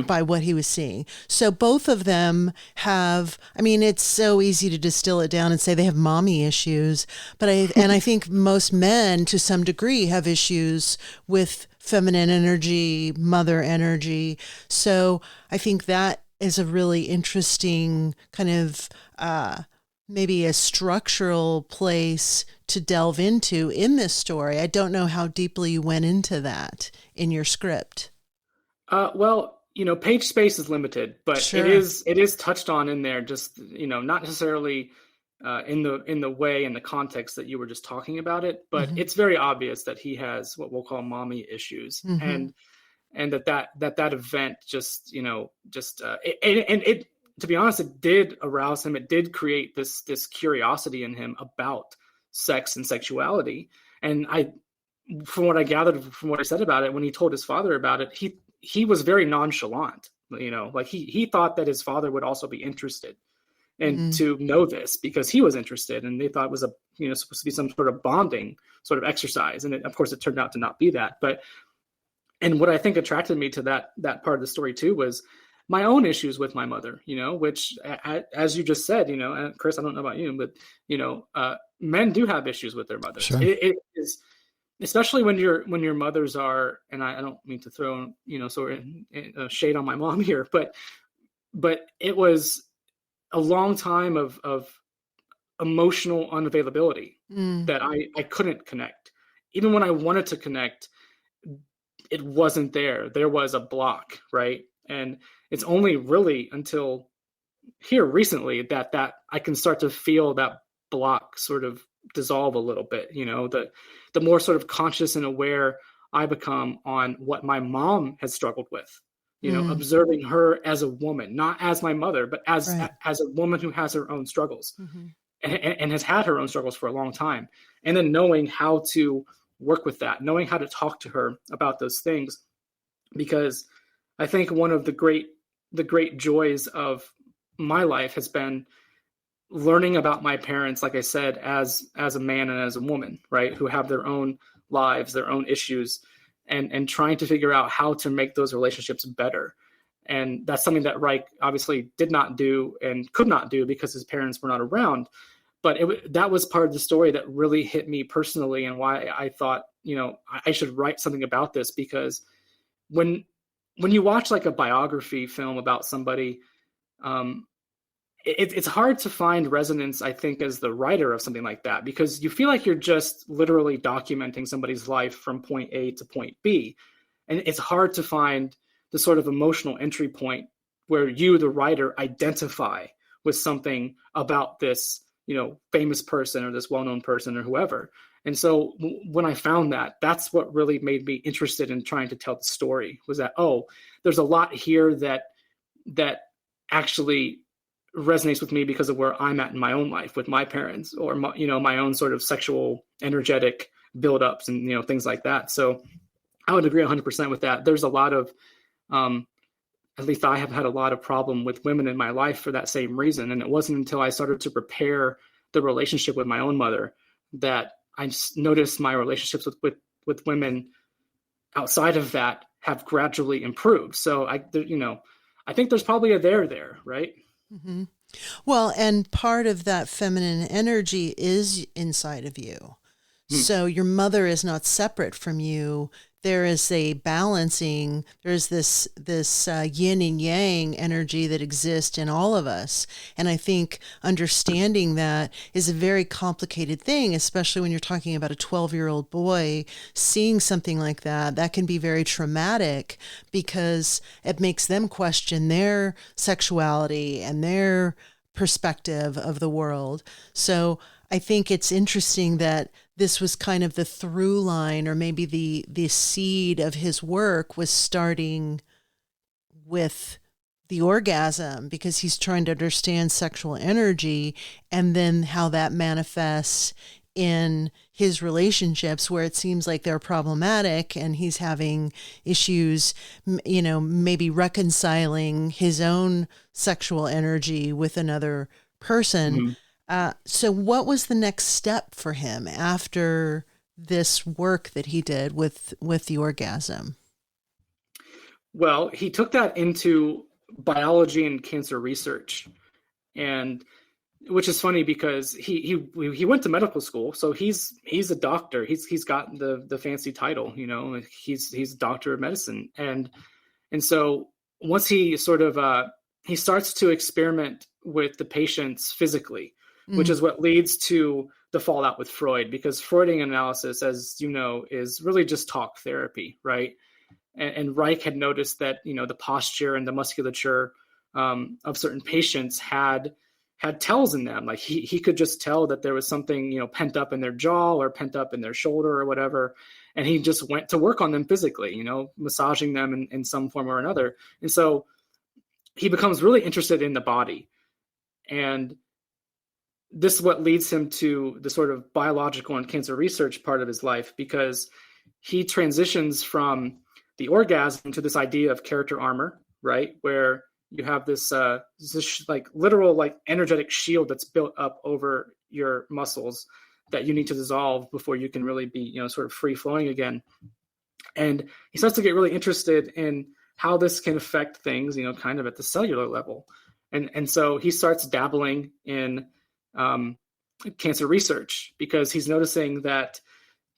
by what he was seeing. So both of them have, it's so easy to distill it down and say they have mommy issues, but I think most men to some degree have issues with feminine energy, mother energy. So I think that is a really interesting kind of maybe a structural place to delve into in this story. I don't know how deeply you went into that in your script. Well, page space is limited, but it is touched on in there, just, not necessarily in the way and the context that you were just talking about it, but it's very obvious that he has what we'll call mommy issues, and that event just it to be honest, it did arouse him. It did create this curiosity in him about sex and sexuality. And from what I gathered from what I said about it, when he told his father about it, he was very nonchalant. Like he thought that his father would also be interested and to know this because he was interested, and they thought it was supposed to be some sort of bonding sort of exercise. And of course it turned out to not be that. And what I think attracted me to that part of the story too was my own issues with my mother, which as you just said, and Chris, I don't know about you, but men do have issues with their mothers. Sure. It is especially when your mothers are, and I don't mean to throw, sort of shade on my mom here, but it was a long time of emotional unavailability that I couldn't connect. Even when I wanted to connect, it wasn't there. There was a block, right? And it's only really until here recently that I can start to feel that block sort of dissolve a little bit. The more sort of conscious and aware I become on what my mom has struggled with, observing her as a woman, not as my mother, but as a woman who has her own struggles and has had her own struggles for a long time. And then knowing how to work with that, knowing how to talk to her about those things, because I think one of the great joys of my life has been learning about my parents, like I said, as a man and as a woman, right, who have their own lives, their own issues, and trying to figure out how to make those relationships better. And that's something that Reich obviously did not do and could not do because his parents were not around. But that was part of the story that really hit me personally, and why I thought, I should write something about this, because when you watch like a biography film about somebody, it's hard to find resonance, I think, as the writer of something like that, because you feel like you're just literally documenting somebody's life from point A to point B. And it's hard to find the sort of emotional entry point where you, the writer, identify with something about this, famous person or this well-known person or whoever. And so when I found that, that's what really made me interested in trying to tell the story, was that, there's a lot here that actually resonates with me because of where I'm at in my own life with my parents, or my own sort of sexual energetic buildups and things like that. So I would agree 100% with that. There's a lot of at least I have had a lot of problem with women in my life for that same reason. And it wasn't until I started to repair the relationship with my own mother that I noticed my relationships with women outside of that have gradually improved. So I think there's probably a there, right? Mm-hmm. Well, and part of that feminine energy is inside of you. So your mother is not separate from you. There is a balancing, there's this yin and yang energy that exists in all of us. And I think understanding that is a very complicated thing, especially when you're talking about a 12-year-old boy seeing something like that. That can be very traumatic because it makes them question their sexuality and their perspective of the world. So I think it's interesting that this was kind of the through line, or maybe the seed of his work was starting with the orgasm, because he's trying to understand sexual energy and then how that manifests in his relationships where it seems like they're problematic and he's having issues, maybe reconciling his own sexual energy with another person. Mm-hmm. So what was the next step for him after this work that he did with the orgasm? Well, he took that into biology and cancer research, and which is funny because he went to medical school, so he's a doctor. He's got the fancy title, he's a doctor of medicine, and so once he sort of he starts to experiment with the patients physically, which is what leads to the fallout with Freud, because Freudian analysis, as you know, is really just talk therapy, right? And Reich had noticed that, the posture and the musculature of certain patients had tells in them. Like he could just tell that there was something, pent up in their jaw or pent up in their shoulder or whatever. And he just went to work on them physically, massaging them in some form or another. And so he becomes really interested in the body. And this is what leads him to the sort of biological and cancer research part of his life, because he transitions from the orgasm to this idea of character armor, right? Where you have this like literal, like energetic shield that's built up over your muscles that you need to dissolve before you can really be, sort of free flowing again. And he starts to get really interested in how this can affect things, kind of at the cellular level. And so he starts dabbling in cancer research, because he's noticing that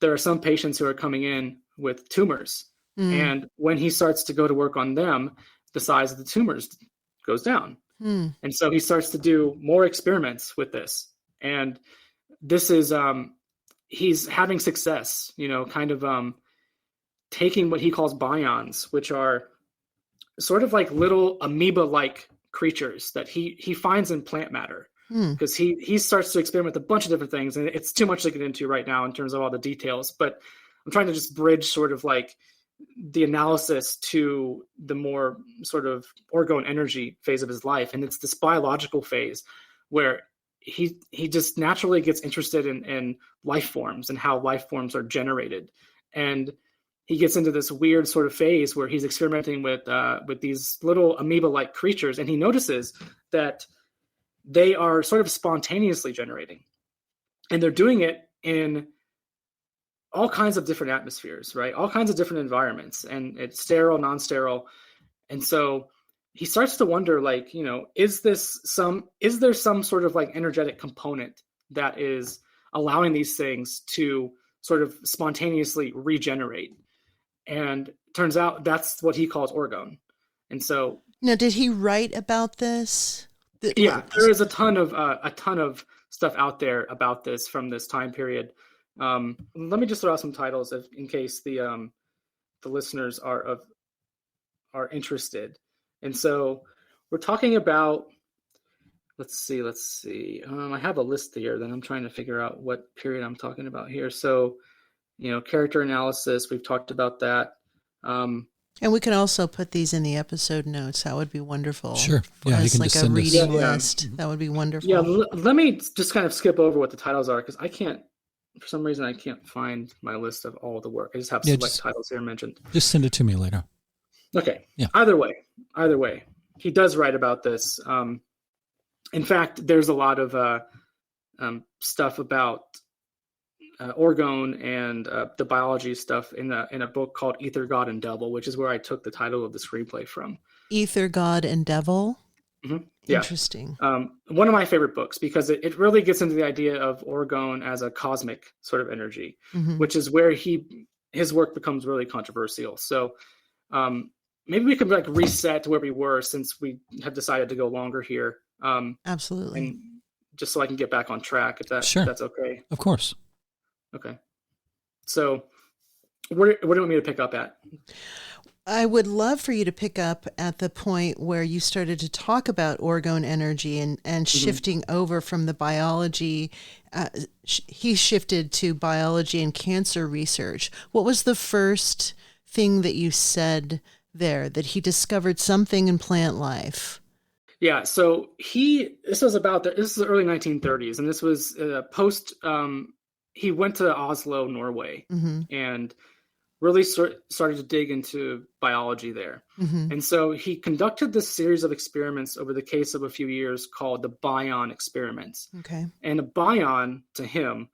there are some patients who are coming in with tumors. And when he starts to go to work on them, the size of the tumors goes down. And so he starts to do more experiments with this. And this is, he's having success, kind of taking what he calls bions, which are sort of like little amoeba-like creatures that he finds in plant matter. Because he starts to experiment with a bunch of different things. And it's too much to get into right now in terms of all the details. But I'm trying to just bridge sort of like the analysis to the more sort of orgone energy phase of his life. And it's this biological phase where he just naturally gets interested in life forms and how life forms are generated. And he gets into this weird sort of phase where he's experimenting with these little amoeba-like creatures. And he notices that they are sort of spontaneously generating. And they're doing it in all kinds of different atmospheres, right? All kinds of different environments, and it's sterile, non-sterile. And so he starts to wonder, like, is there some sort of like energetic component that is allowing these things to sort of spontaneously regenerate? And turns out that's what he calls orgone. And so now, did he write about this? Yeah, there is a ton of stuff out there about this from this time period. Let me just throw out some titles in case the listeners are interested. And so we're talking about, let's see. I have a list here. Then I'm trying to figure out what period I'm talking about here. So, character analysis. We've talked about that. And we can also put these in the episode notes. That would be wonderful. Sure. Yeah, as you can like just a send reading us. list. That would be wonderful. Yeah, let me just kind of skip over what the titles are, because I can't, for some reason, I can't find my list of all the work. I just have select titles here mentioned. Just send it to me later. Okay. Yeah. Either way, he does write about this. In fact, there's a lot of stuff about orgone and the biology stuff in a book called Ether, God, and Devil, which is where I took the title of the screenplay from. Ether, God, and Devil? Mm-hmm. Yeah. Interesting. One of my favorite books, because it really gets into the idea of orgone as a cosmic sort of energy, which is where his work becomes really controversial. So maybe we could like reset to where we were, since we have decided to go longer here. Absolutely. And just so I can get back on track, if that's okay. Of course. Okay. So where do you want me to pick up at? I would love for you to pick up at the point where you started to talk about orgone energy and shifting over from the biology. He shifted to biology and cancer research. What was the first thing that you said there, that he discovered something in plant life? Yeah, so this is the early 1930s, and this was post, he went to Oslo, Norway, and really started to dig into biology there. And so he conducted this series of experiments over the case of a few years called the bion experiments. Okay. And a bion to him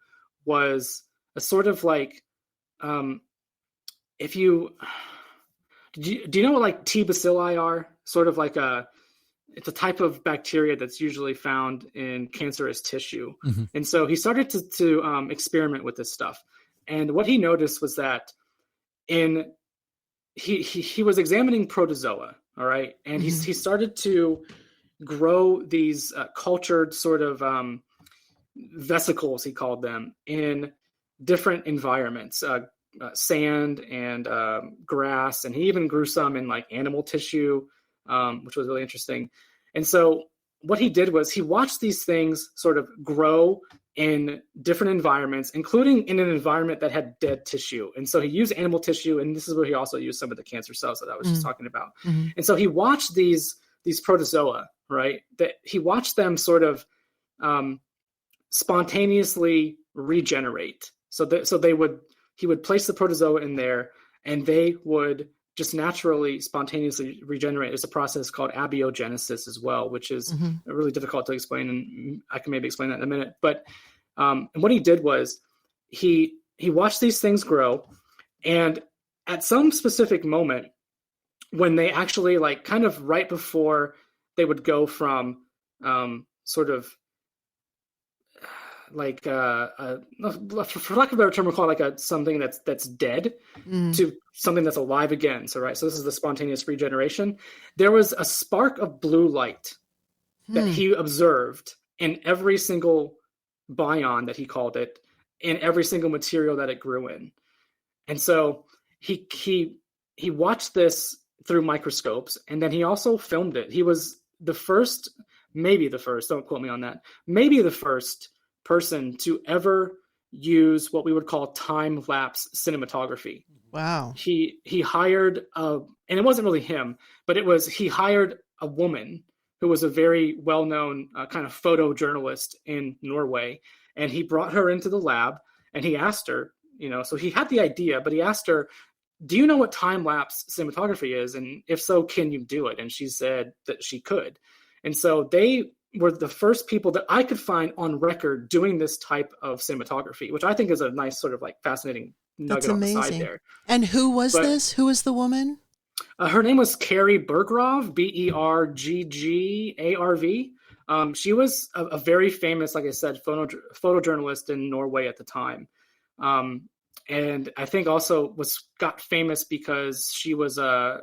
was a sort of like, do you know what like T bacilli are? Sort of like it's a type of bacteria that's usually found in cancerous tissue. And so he started to experiment with this stuff. And what he noticed was that he was examining protozoa, all right? And he started to grow these cultured sort of vesicles, he called them, in different environments, sand and grass. And he even grew some in like animal tissue, which was really interesting. And so what he did was he watched these things sort of grow in different environments, including in an environment that had dead tissue. And so he used animal tissue, and this is where he also used some of the cancer cells that I was just talking about. And so he watched these protozoa, right? That he watched them sort of spontaneously regenerate. He would place the protozoa in there, and they would just naturally, spontaneously regenerate. There's a process called abiogenesis as well, which is really difficult to explain, and I can maybe explain that in a minute. But and what he did was he watched these things grow, and at some specific moment, when they actually like kind of right before they would go from sort of for lack of a better term, we'll call it like something that's dead to something that's alive again. So this is the spontaneous regeneration. There was a spark of blue light that he observed in every single bion, that he called it, in every single material that it grew in. And so he watched this through microscopes, and then he also filmed it. He was the first, maybe the first, don't quote me on that, maybe the first person to ever use what we would call time-lapse cinematography. Wow. He hired, and it wasn't really him, but he hired a woman who was a very well-known kind of photojournalist in Norway, and he brought her into the lab, and he asked her, so he had the idea, but he asked her, do you know what time-lapse cinematography is? And if so, can you do it? And she said that she could. And so they were the first people that I could find on record doing this type of cinematography, which I think is a nice sort of like fascinating nugget on the side there. And who was this? Who was the woman? Her name was Carrie Berggrave, Berggarv. She was a very famous, like I said, photojournalist in Norway at the time. And I think also got famous because she was a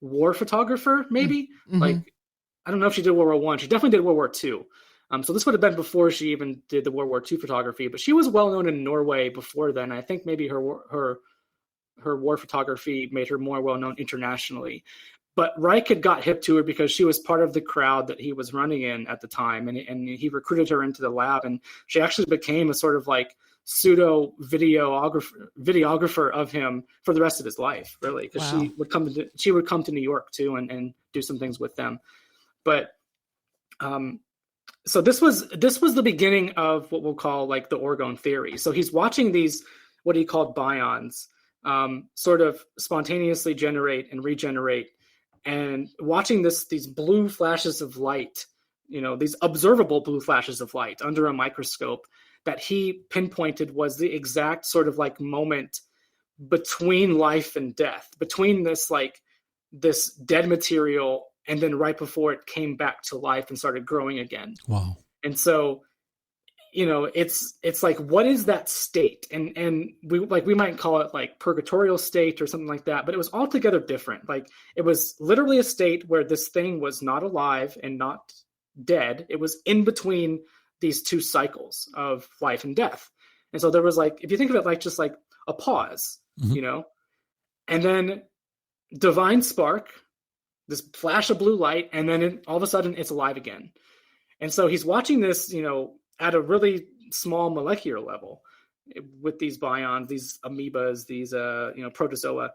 war photographer, maybe. Mm-hmm. Like, I don't know if she did World War I. She definitely did World War II. So this would have been before she even did the World War II photography. But she was well known in Norway before then. I think maybe her war photography made her more well known internationally. But Reich had got hip to her because she was part of the crowd that he was running in at the time, and he recruited her into the lab, and she actually became a sort of like pseudo videographer of him for the rest of his life, really, because wow. she would come to New York too and do some things with them. But so this was the beginning of what we'll call like the orgone theory. So he's watching these what he called bions sort of spontaneously generate and regenerate, and watching these blue flashes of light, these observable blue flashes of light under a microscope that he pinpointed was the exact sort of like moment between life and death, between this dead material and then right before it came back to life and started growing again. Wow. And so, it's like, what is that state? And we might call it like purgatorial state or something like that, but it was altogether different. Like, it was literally a state where this thing was not alive and not dead. It was in between these two cycles of life and death. And so there was like, if you think of it like just like a pause, mm-hmm. And then divine spark, this flash of blue light, and then all of a sudden it's alive again. And so he's watching this, at a really small molecular level with these bions, these amoebas, these, protozoa.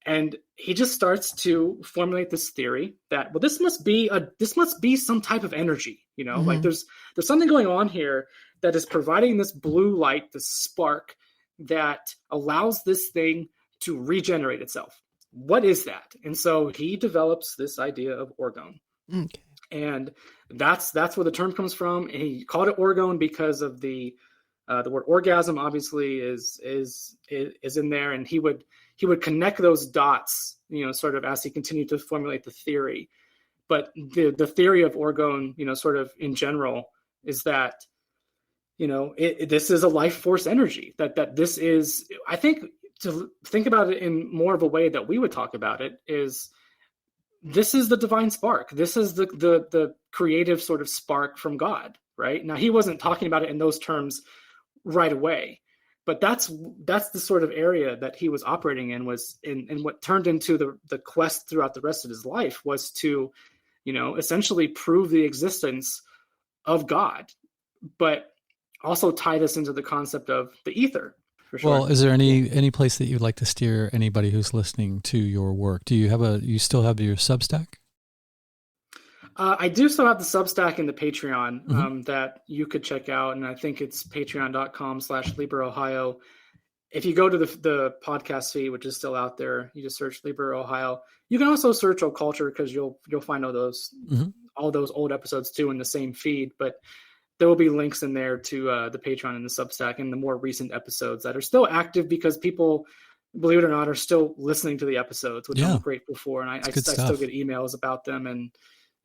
And he just starts to formulate this theory that, well, this must be some type of energy, mm-hmm. like there's something going on here that is providing this blue light, this spark that allows this thing to regenerate itself. What is that? And so he develops this idea of orgone. Okay. And that's where the term comes from. And he called it orgone because of the word orgasm obviously is in there, and he would connect those dots, sort of as he continued to formulate the theory. But the theory of orgone, sort of in general, is that, this is a life force energy, that this is, I think, to think about it in more of a way that we would talk about it, is this is the divine spark. This is the creative sort of spark from God, right? Now, he wasn't talking about it in those terms right away, but that's the sort of area that he was operating in, was in what turned into the quest throughout the rest of his life, was to, essentially prove the existence of God, but also tie this into the concept of the ether. For sure. Well, is there any place that you'd like to steer anybody who's listening to your work? Do you still have your Substack? I do still have the Substack and the Patreon mm-hmm. That you could check out. And I think it's patreon.com/LibraOhio. If you go to the podcast feed, which is still out there, you just search Libra Ohio. You can also search Occulture, because you'll find all those old episodes too in the same feed. But there will be links in there to the Patreon and the Substack and the more recent episodes that are still active, because people, believe it or not, are still listening to the episodes, which I'm grateful for. And I still get emails about them, and,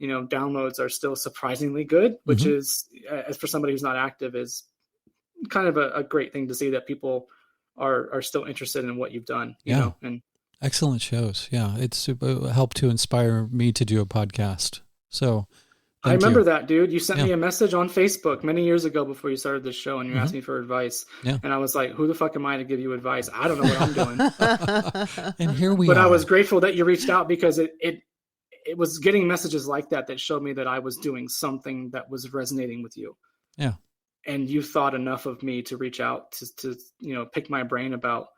downloads are still surprisingly good, which mm-hmm. is, as for somebody who's not active, is kind of a great thing to see that people are still interested in what you've done, you know, and excellent shows. Yeah. It's helped to inspire me to do a podcast. So I remember that, dude. You sent me a message on Facebook many years ago before you started this show, and you asked me for advice. Yeah. And I was like, who the fuck am I to give you advice? I don't know what I'm doing. And here we are. But I was grateful that you reached out, because it was getting messages like that showed me that I was doing something that was resonating with you. Yeah. And you thought enough of me to reach out to you know, pick my brain about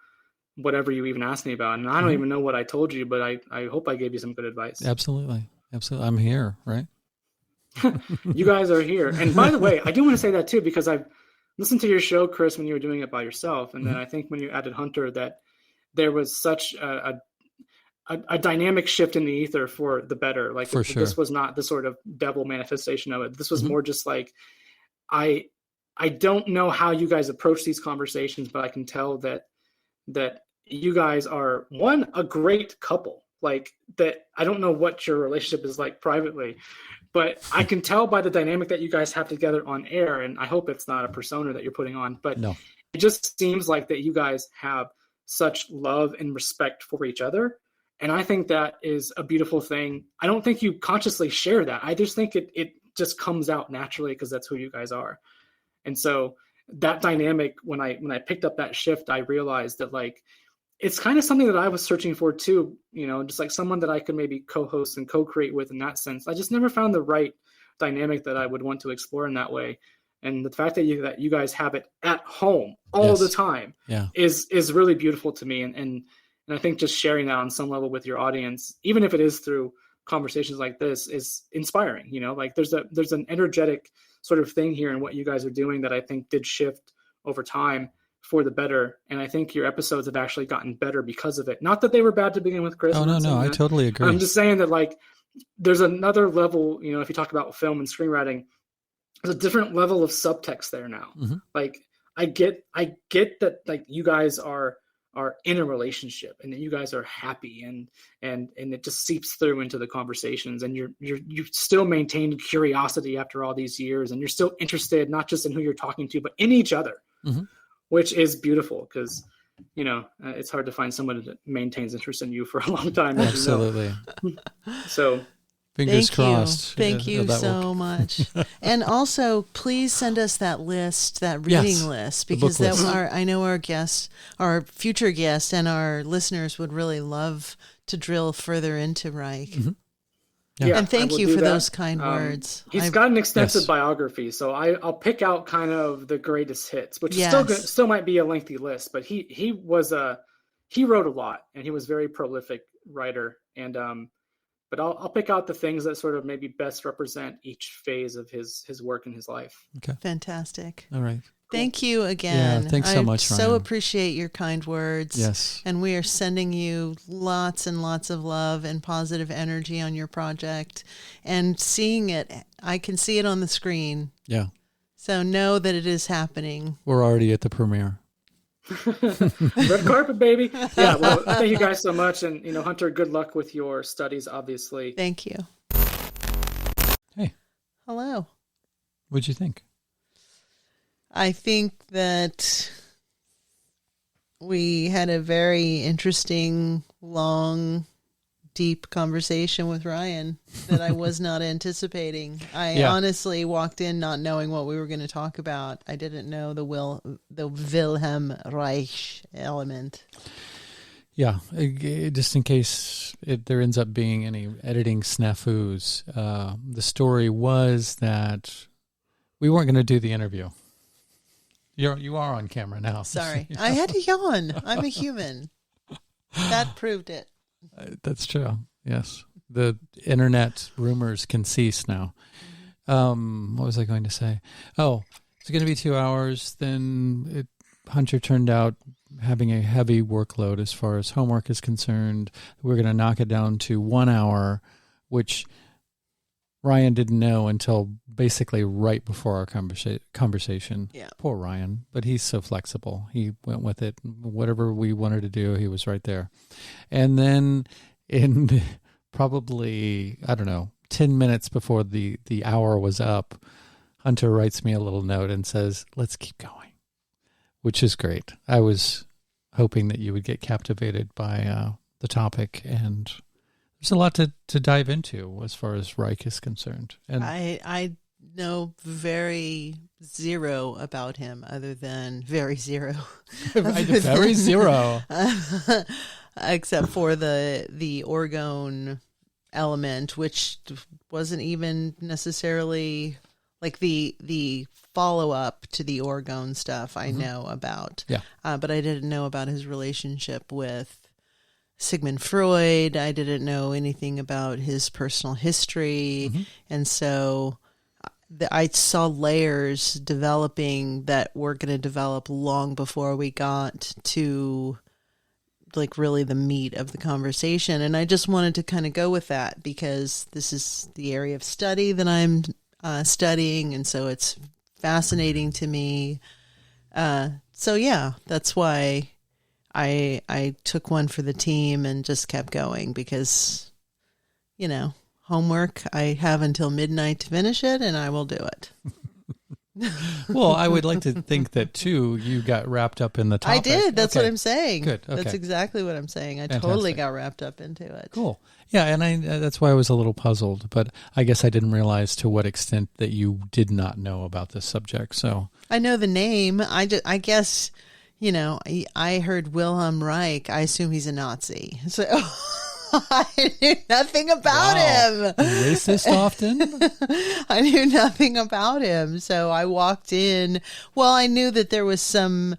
whatever you even asked me about. And I don't even know what I told you, but I hope I gave you some good advice. Absolutely. Absolutely. I'm here, right? You guys are here. And by the way, I do want to say that too, because I've listened to your show, Chris, when you were doing it by yourself. And then I think when you added Hunter, that there was such a dynamic shift in the ether for the better. Like this was not the sort of devil manifestation of it. This was more just like, I don't know how you guys approach these conversations, but I can tell that you guys are, one, a great couple. Like that, I don't know what your relationship is like privately, but I can tell by the dynamic that you guys have together on air, and I hope it's not a persona that you're putting on, but it just seems like that you guys have such love and respect for each other. And I think that is a beautiful thing. I don't think you consciously share that. I just think it just comes out naturally because that's who you guys are. And so that dynamic, when I picked up that shift, I realized that like, it's kind of something that I was searching for too, you know, just like someone that I could maybe co-host and co-create with in that sense. I just never found the right dynamic that I would want to explore in that way. And the fact that you guys have it at home all the time is really beautiful to me. And I think just sharing that on some level with your audience, even if it is through conversations like this, is inspiring. You know, like there's an energetic sort of thing here in what you guys are doing that I think did shift over time for the better. And I think your episodes have actually gotten better because of it. Not that they were bad to begin with, Chris. Oh, no, I totally agree. I'm just saying that like, there's another level, you know, if you talk about film and screenwriting, there's a different level of subtext there now. Like I get that like you guys are in a relationship and that you guys are happy and it just seeps through into the conversations, and you still maintain curiosity after all these years, and you're still interested, not just in who you're talking to, but in each other. Which is beautiful because, you know, it's hard to find someone that maintains interest in you for a long time. Absolutely. So fingers crossed. Thank you so much. And also, please send us that list, that reading list, because that I know our guests, our future guests, and our listeners would really love to drill further into Reich. Yeah, and thank you for those kind words. He's got an extensive biography, so I'll pick out kind of the greatest hits, which still might be a lengthy list. But he wrote a lot, and he was a very prolific writer. And but I'll pick out the things that sort of maybe best represent each phase of his work in his life. Okay, fantastic. All right. Thank you again. Yeah, thanks so much, Ryan. So appreciate your kind words. Yes. And we are sending you lots and lots of love and positive energy on your project. And seeing it, I can see it on the screen. Yeah. So know that it is happening. We're already at the premiere. Red carpet, baby. Yeah, well, thank you guys so much. And, you know, Hunter, good luck with your studies, obviously. Thank you. Hey. Hello. What'd you think? I think that we had a very interesting, long, deep conversation with Ryan that I was not anticipating. I honestly walked in not knowing what we were going to talk about. I didn't know the Wilhelm Reich element. Yeah, just in case there ends up being any editing snafus, the story was that we weren't going to do the interview. You are on camera now. Sorry. I had to yawn. I'm a human. That proved it. That's true. Yes. The internet rumors can cease now. What was I going to say? Oh, it's going to be 2 hours. Then Hunter turned out having a heavy workload as far as homework is concerned. We're going to knock it down to 1 hour, which Ryan didn't know until basically right before our conversation. Yeah. Poor Ryan, but he's so flexible. He went with it. Whatever we wanted to do, he was right there. And then in probably, 10 minutes before the hour was up, Hunter writes me a little note and says, let's keep going. which is great. I was hoping that you would get captivated by the topic, and there's a lot to dive into as far as Reich is concerned. And I know very zero about him, other than very zero. Very zero. Except for the orgone element, which wasn't even necessarily like the follow-up to the orgone stuff I know about. Yeah. But I didn't know about his relationship with Sigmund Freud. I didn't know anything about his personal history. And so I saw layers developing that were going to develop long before we got to like really the meat of the conversation. And I just wanted to kind of go with that because this is the area of study that I'm studying. And so it's fascinating to me. So yeah, that's why I took one for the team and just kept going because, you know, homework, I have until midnight to finish it and I will do it. Well, I would like to think that too, you got wrapped up in the topic. I did. That's what I'm saying. Good. Okay. That's exactly what I'm saying. I Fantastic. totally got wrapped up into it. Cool. Yeah, and that's why I was a little puzzled, but I guess I didn't realize to what extent that you did not know about this subject. So I know the name. I guess, you know, I heard Wilhelm Reich. I assume he's a Nazi. So I knew nothing about him. Racist often? I knew nothing about him. So I walked in. Well, I knew that there was some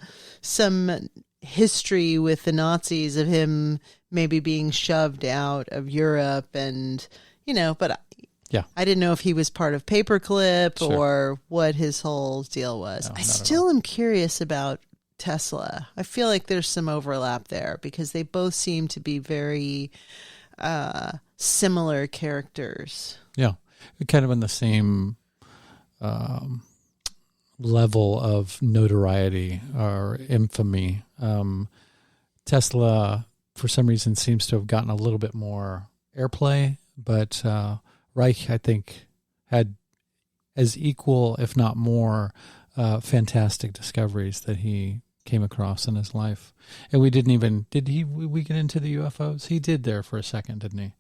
history with the Nazis of him maybe being shoved out of Europe and, you know, but yeah, I didn't know if he was part of Paperclip Sure. or what his whole deal was. No, I not at still am curious about Tesla. I feel like there's some overlap there because they both seem to be very similar characters. Yeah, kind of in the same level of notoriety or infamy. Tesla, for some reason, seems to have gotten a little bit more airplay, but Reich, I think, had as equal, if not more, fantastic discoveries that he came across in his life. And we didn't even, we get into the UFOs? He did there for a second, didn't he?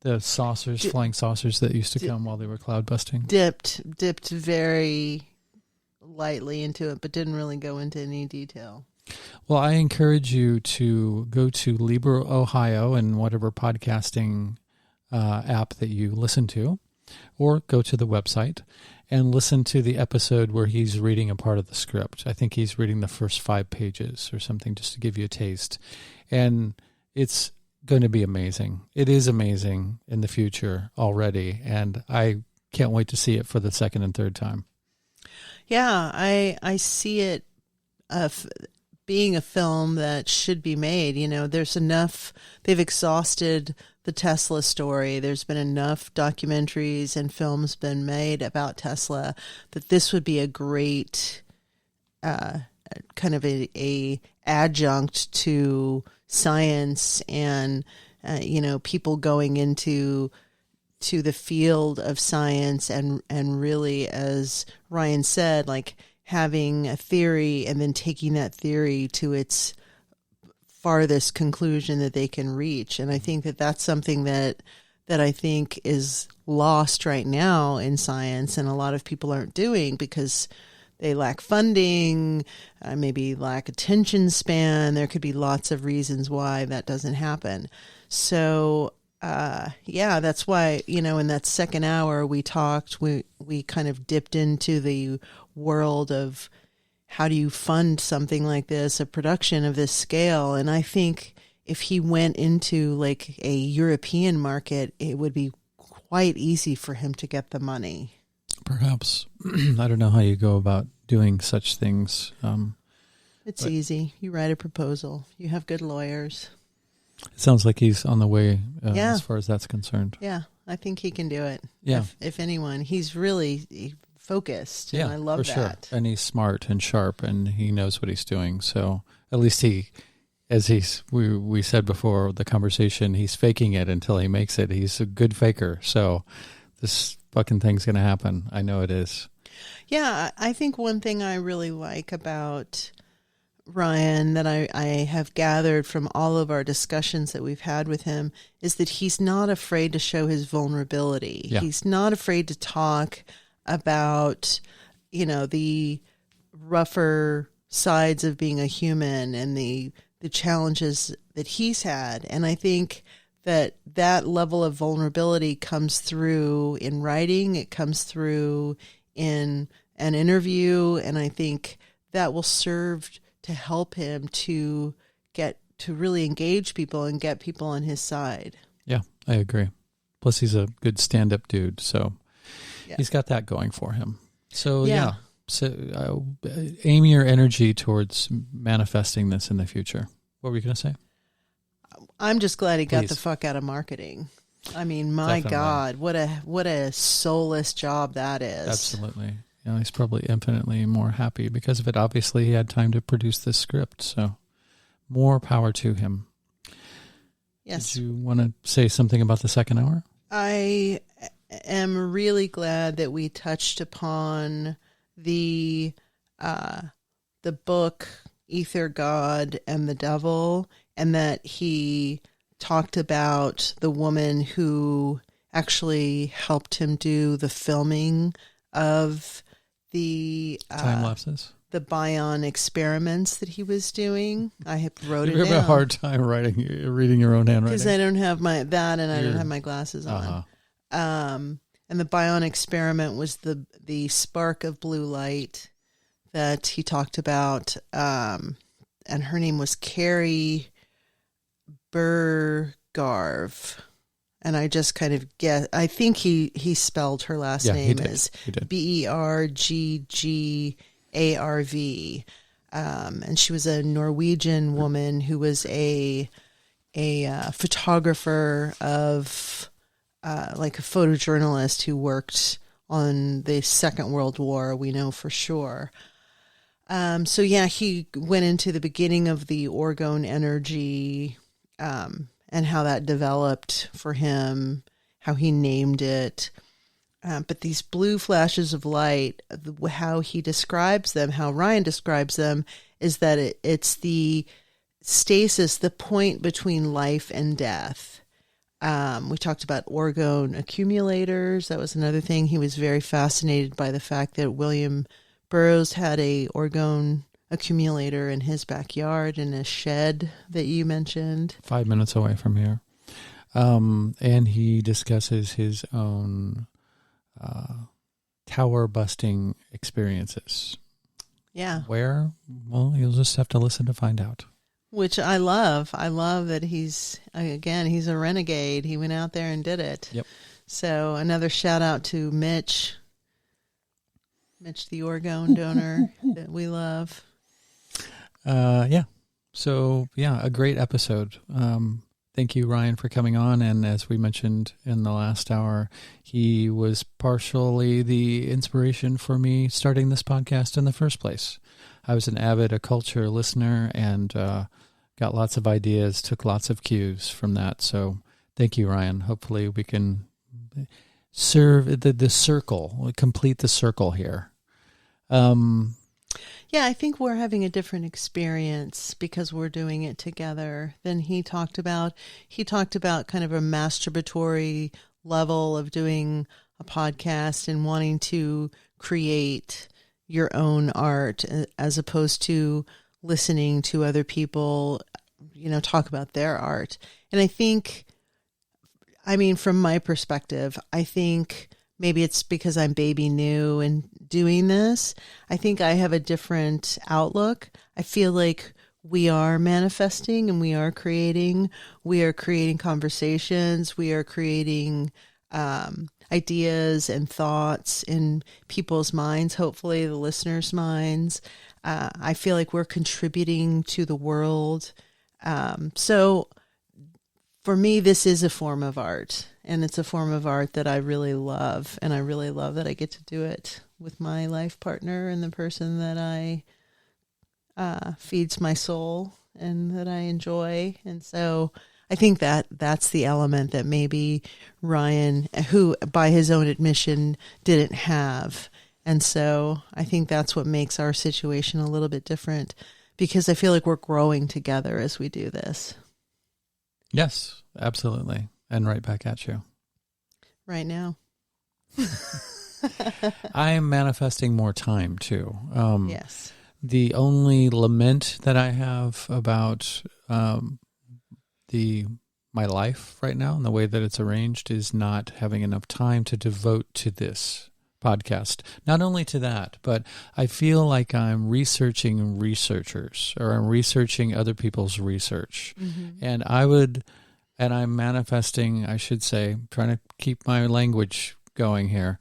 The saucers, flying saucers that used to come while they were cloud busting. Dipped very lightly into it, but didn't really go into any detail. Well, I encourage you to go to Libro, Ohio, and whatever podcasting app that you listen to, or go to the website and listen to the episode where he's reading a part of the script. I think he's reading the first 5 pages or something just to give you a taste. And it's going to be amazing. It is amazing in the future already, and I can't wait to see it for the second and third time. Yeah, I see it being a film that should be made. You know, there's enough, they've exhausted the Tesla story. There's been enough documentaries and films been made about Tesla that this would be a great kind of a adjunct to science and, you know, people going into the field of science and really, as Ryan said, like having a theory and then taking that theory to its farthest conclusion that they can reach. And I think that that's something that I think is lost right now in science, and a lot of people aren't doing because they lack funding, maybe lack attention span. There could be lots of reasons why that doesn't happen. So, yeah, that's why, you know, in that second hour we talked, we kind of dipped into the world of how do you fund something like this, a production of this scale. And I think if he went into like a European market, it would be quite easy for him to get the money. Perhaps. I don't know how you go about doing such things. It's easy. You write a proposal. You have good lawyers. It sounds like he's on the way Yeah. as far as that's concerned. Yeah, I think he can do it. Yeah. If anyone, he's really focused. And Yeah, I love for that. sure. And he's smart and sharp, and he knows what he's doing. So at least he, as we said before the conversation, he's faking it until he makes it. He's a good faker. So this fucking thing's going to happen. I know it is. Yeah, I think one thing I really like about Ryan that I have gathered from all of our discussions that we've had with him is that he's not afraid to show his vulnerability. Yeah. He's not afraid to talk about, the rougher sides of being a human and the challenges that he's had. And I think that level of vulnerability comes through in writing, it comes through in an interview, and I think that will serve to help him to get to really engage people and get people on his side. Yeah, I agree. Plus, he's a good stand-up dude, so Yeah. he's got that going for him. So, Yeah. So aim your energy towards manifesting this in the future. What were you going to say? I'm just glad he got Please. the fuck out of marketing. I mean, my Definitely. God, what a soulless job that is. Absolutely. He's probably infinitely more happy because of it. Obviously, he had time to produce this script, so more power to him. Yes. Did you want to say something about the second hour? I am really glad that we touched upon the book Ether, God, and the Devil, and that he talked about the woman who actually helped him do the filming of the Time lapses? the Bion experiments that he was doing. I wrote it You have a down hard time reading your own handwriting. because I don't have and I don't You're- have my glasses on. Uh-huh. And the Bion experiment was the spark of blue light that he talked about. And her name was Carrie Burgarv. And I just kind of guess, I think he spelled her last Yeah, he name did. as He did. Berggarv. And she was a Norwegian woman who was a photographer of, like a photojournalist who worked on the Second World War, we know for sure. So yeah, he went into the beginning of the orgone energy, and how that developed for him, how he named it. But these blue flashes of light, how he describes them, how Ryan describes them, is that it's the stasis, the point between life and death. We talked about orgone accumulators. That was another thing. He was very fascinated by the fact that William Burroughs had a orgone accumulator in his backyard in a shed that you mentioned. 5 minutes away from here. And he discusses his own tower busting experiences. Yeah. Where? Well, you'll just have to listen to find out. Which I love. I love that he's a renegade. He went out there and did it. Yep. So another shout out to Mitch, the orgone donor that we love. Yeah. So, yeah, a great episode. Thank you, Ryan, for coming on. And as we mentioned in the last hour, he was partially the inspiration for me starting this podcast in the first place. I was an avid occulture listener and got lots of ideas, took lots of cues from that. So thank you, Ryan. Hopefully we can serve the circle, complete the circle here. Yeah, I think we're having a different experience because we're doing it together than he talked about. He talked about kind of a masturbatory level of doing a podcast and wanting to create your own art as opposed to listening to other people, talk about their art. And I think, from my perspective, I think maybe it's because I'm baby new and doing this. I think I have a different outlook. I feel like we are manifesting and we are creating conversations. We are creating ideas and thoughts in people's minds, hopefully the listeners' minds. I feel like we're contributing to the world. So for me, this is a form of art, and it's a form of art that I really love. And I really love that I get to do it with my life partner and the person that I feeds my soul and that I enjoy. And so I think that's the element that maybe Ryan, who by his own admission didn't have. And so I think that's what makes our situation a little bit different, because I feel like we're growing together as we do this. Yes, absolutely. And right back at you. Right now. I am manifesting more time too. Yes. The only lament that I have about my life right now and the way that it's arranged is not having enough time to devote to this podcast. Not only to that, but I feel like I'm researching researchers, or I'm researching other people's research. Mm-hmm. And I'm manifesting, I should say, trying to keep my language going here.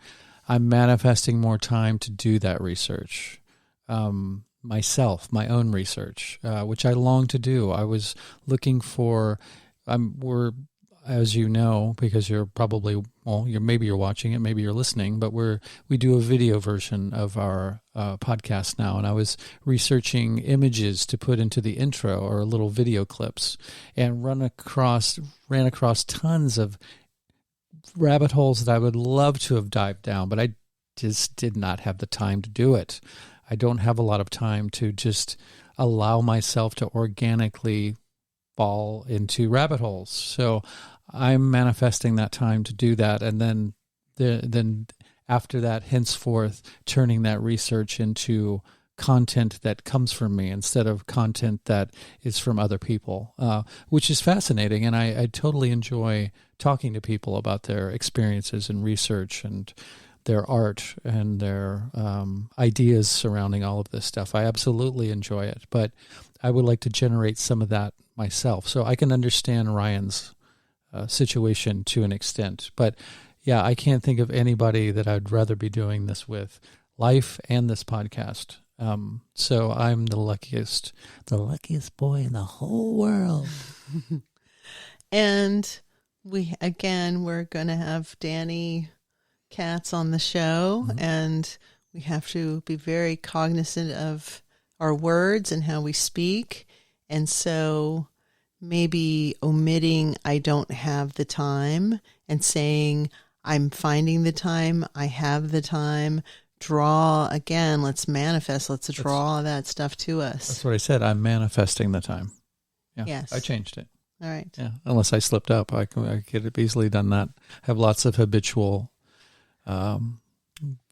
I'm manifesting more time to do that research. Myself, my own research, which I long to do. I was looking for, we're, as you know, because you're probably, maybe you're watching it, maybe you're listening, but we do a video version of our podcast now, and I was researching images to put into the intro, or little video clips, and ran across tons of rabbit holes that I would love to have dived down, but I just did not have the time to do it. I don't have a lot of time to just allow myself to organically fall into rabbit holes. So I'm manifesting that time to do that, and then after that, henceforth, turning that research into content that comes from me instead of content that is from other people, which is fascinating. And I totally enjoy talking to people about their experiences and research and their art and their ideas surrounding all of this stuff. I absolutely enjoy it, but I would like to generate some of that myself, so I can understand Ryan's situation to an extent. But yeah, I can't think of anybody that I'd rather be doing this with, life and this podcast. So I'm the luckiest boy in the whole world. And we're going to have Danny Katz on the show, mm-hmm. and we have to be very cognizant of our words and how we speak. And so maybe omitting "I don't have the time" and saying "I'm finding the time, I have the time." Draw again. Let's manifest. Let's draw that stuff to us. That's what I said. I'm manifesting the time. Yeah. Yes. I changed it. All right. Yeah. Unless I slipped up, I could have easily done that. I have lots of habitual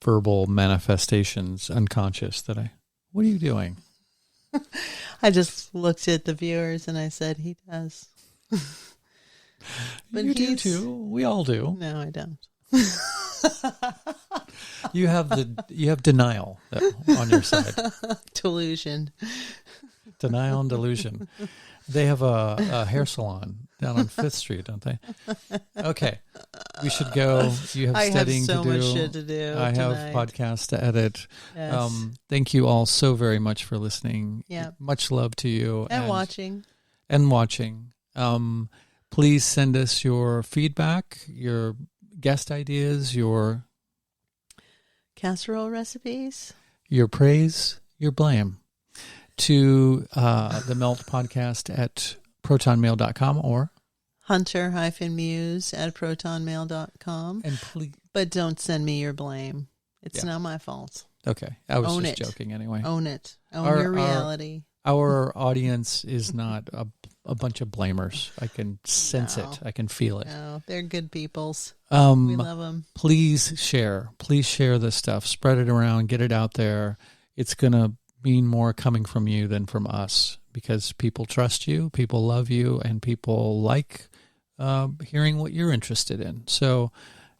verbal manifestations, unconscious, what are you doing? I just looked at the viewers and I said, he does. But you do too. We all do. No, I don't. You have denial on your side. Delusion. Denial and delusion. They have a hair salon down on 5th Street, don't they? Okay. We should go. You have studying to do. I have so much shit to do. I have podcasts to edit. Yes. Thank you all so very much for listening. Yeah. Much love to you. And watching. And watching. Please send us your feedback, your guest ideas, your casserole recipes, your praise, your blame, to the Melt Podcast at protonmail.com or hunter-muse@protonmail.com. And please, but don't send me your blame. It's not my fault. Okay. I was just joking anyway. Own it. Own your reality. Our audience is not a bunch of blamers. I can sense it. I can feel it. No, they're good peoples. We love them. Please share. Please share this stuff. Spread it around. Get it out there. It's going to mean more coming from you than from us, because people trust you, people love you, and people like hearing what you're interested in. So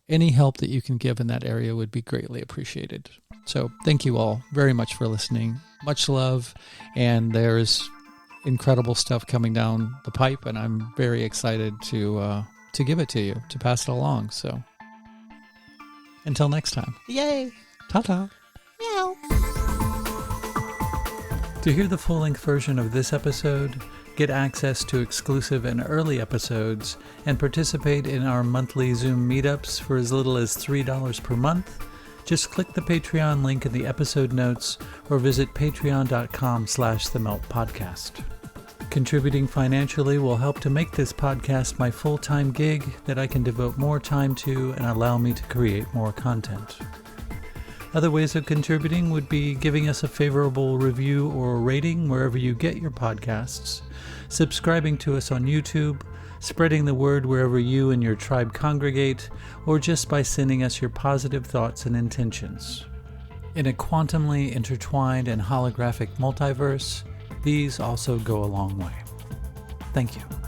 any help that you can give in that area would be greatly appreciated. So thank you all very much for listening. Much love. And there's incredible stuff coming down the pipe, and I'm very excited to give it to you, to pass it along. So until next time. Yay. Ta-ta. Meow. To hear the full-length version of this episode, get access to exclusive and early episodes, and participate in our monthly Zoom meetups for as little as $3 per month, just click the Patreon link in the episode notes or visit patreon.com/themeltpodcast. Contributing financially will help to make this podcast my full-time gig that I can devote more time to and allow me to create more content. Other ways of contributing would be giving us a favorable review or rating wherever you get your podcasts, subscribing to us on YouTube, spreading the word wherever you and your tribe congregate, or just by sending us your positive thoughts and intentions. In a quantumly intertwined and holographic multiverse, these also go a long way. Thank you.